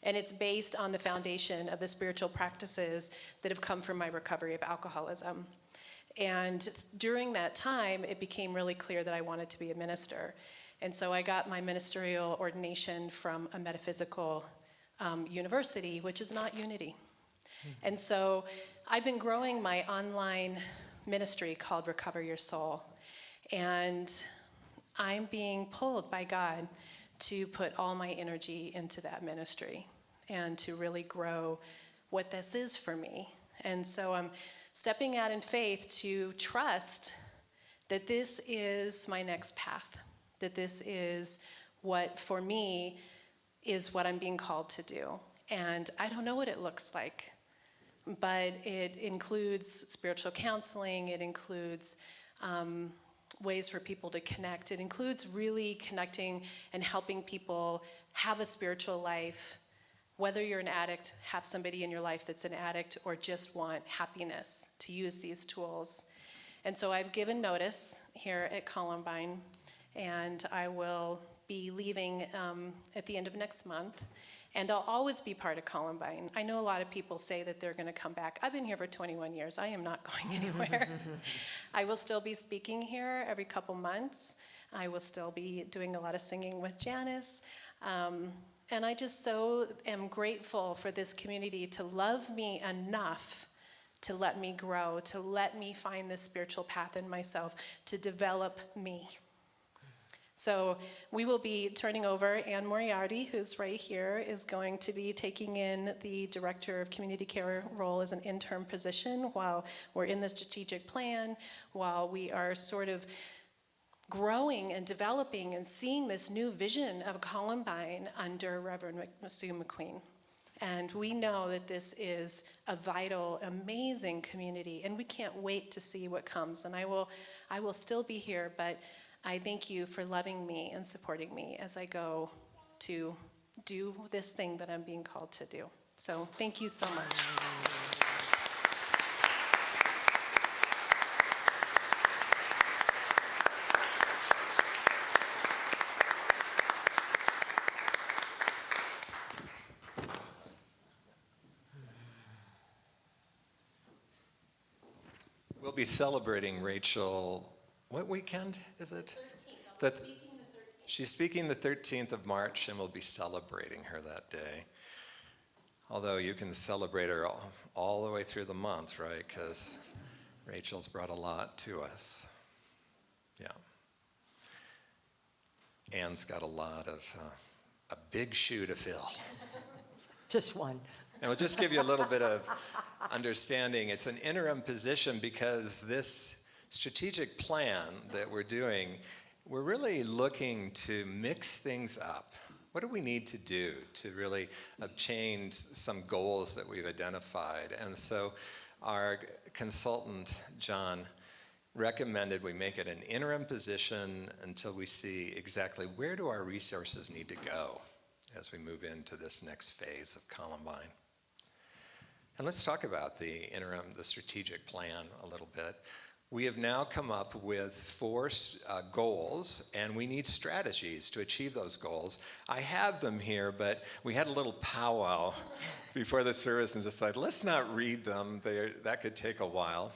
And it's based on the foundation of the spiritual practices that have come from my recovery of alcoholism. And during that time, it became really clear that I wanted to be a minister. And so I got my ministerial ordination from a metaphysical university, which is not Unity. And so I've been growing my online ministry called Recover Your Soul. And I'm being pulled by God to put all my energy into that ministry and to really grow what this is for me. And so I'm stepping out in faith to trust that this is my next path, that this is what, for me, is what I'm being called to do. And I don't know what it looks like. But it includes spiritual counseling, it includes ways for people to connect, it includes really connecting and helping people have a spiritual life, whether you're an addict, have somebody in your life that's an addict, or just want happiness, to use these tools. And so I've given notice here at Columbine, and I will be leaving at the end of next month. And I'll always be part of Columbine. I know a lot of people say that they're going to come back. I've been here for 21 years. I am not going anywhere. I will still be speaking here every couple months. I will still be doing a lot of singing with Janice. And I just so am grateful for this community to love me enough to let me grow, to let me find this spiritual path in myself, to develop me. So we will be turning over. Ann Moriarty, who's right here, is going to be taking in the Director of Community Care role as an interim position while we're in the strategic plan, while we are sort of growing and developing and seeing this new vision of Columbine under Reverend Sue McQueen. And we know that this is a vital, amazing community, and we can't wait to see what comes. And I will still be here, but I thank you for loving me and supporting me as I go to do this thing that I'm being called to do. So thank you so much. We'll be celebrating Rachel, what weekend is it? 13th. I'll be speaking the 13th. She's speaking the 13th of March, and we'll be celebrating her that day. Although you can celebrate her all the way through the month, right? Because Rachel's brought a lot to us. Yeah. Ann's got a big shoe to fill. Just one. And we'll just give you a little bit of understanding. It's an interim position because this strategic plan that we're doing, we're really looking to mix things up. What do we need to do to really obtain some goals that we've identified? And so our consultant, John, recommended we make it an interim position until we see exactly where do our resources need to go as we move into this next phase of Columbine. And let's talk about the interim, the strategic plan a little bit. We have now come up with 4 goals, and we need strategies to achieve those goals. I have them here, but we had a little powwow before the service and decided, let's not read them. That could take a while.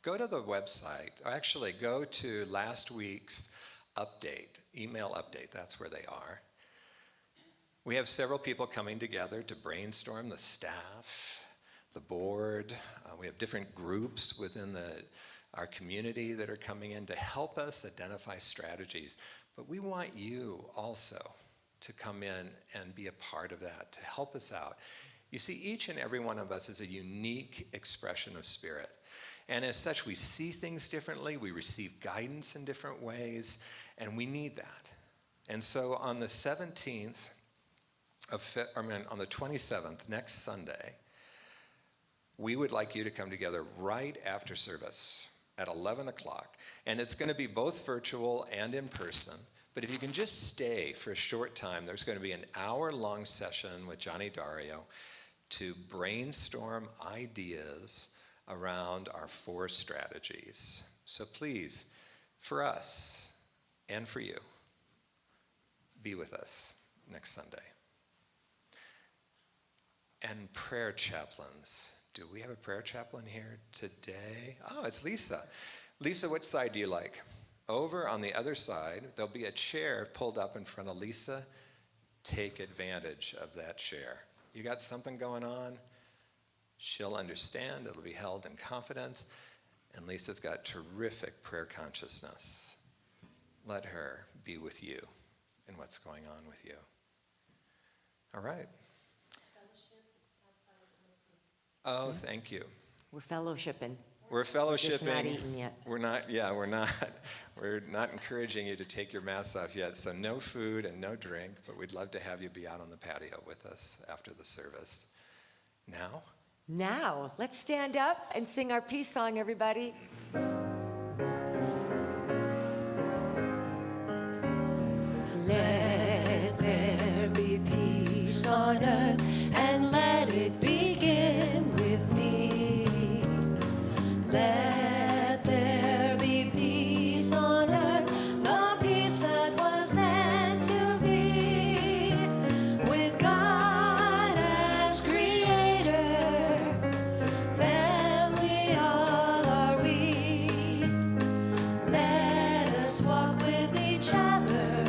Go to the website. Actually, go to last week's update, email update. That's where they are. We have several people coming together to brainstorm, the staff, the board. We have different groups within our community that are coming in to help us identify strategies. But we want you also to come in and be a part of that, to help us out. You see, each and every one of us is a unique expression of spirit. And as such, we see things differently, we receive guidance in different ways, and we need that. And so on the 17th on the 27th, next Sunday, we would like you to come together right after service at 11 o'clock. And it's going to be both virtual and in person. But if you can just stay for a short time, there's going to be an hour-long session with Johnny Dario to brainstorm ideas around our 4 strategies. So please, for us and for you, be with us next Sunday. And prayer chaplains. Do we have a prayer chaplain here today? Oh, it's Lisa. Lisa, which side do you like? Over on the other side, there'll be a chair pulled up in front of Lisa. Take advantage of that chair. You got something going on? She'll understand. It'll be held in confidence. And Lisa's got terrific prayer consciousness. Let her be with you in what's going on with you. All right. Oh, thank you. We're fellowshipping. We're fellowshipping. Just not eating yet. We're not encouraging you to take your masks off yet. So no food and no drink, but we'd love to have you be out on the patio with us after the service. Now, let's stand up and sing our peace song, everybody. Let there be peace on earth, and let it begin with me. Let there be peace on earth, the peace that was meant to be, with God as creator, family all are we. Let us walk with each other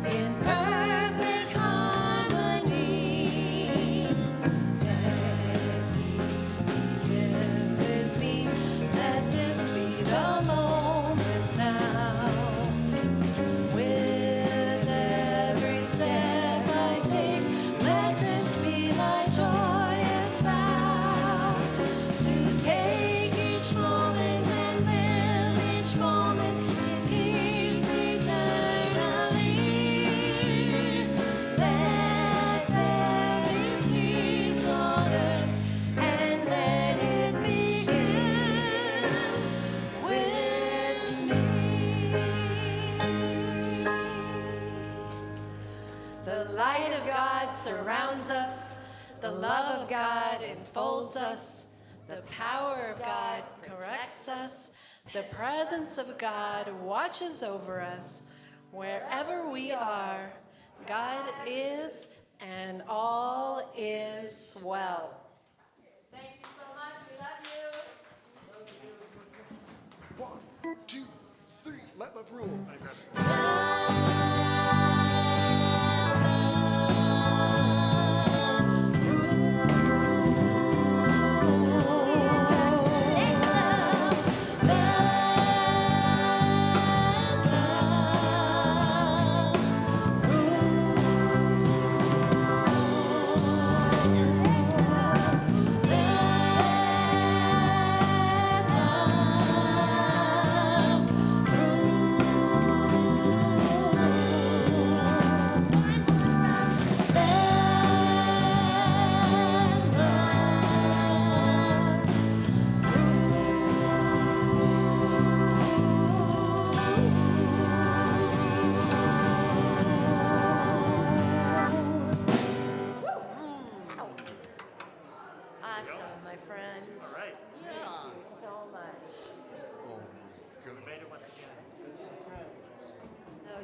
in perfect harmony. God surrounds us. The love of God enfolds us. The power of God corrects us. The presence of God watches over us. Wherever we are, God is, and all is well. Thank you so much. We love you. 1, 2, 3, let love rule.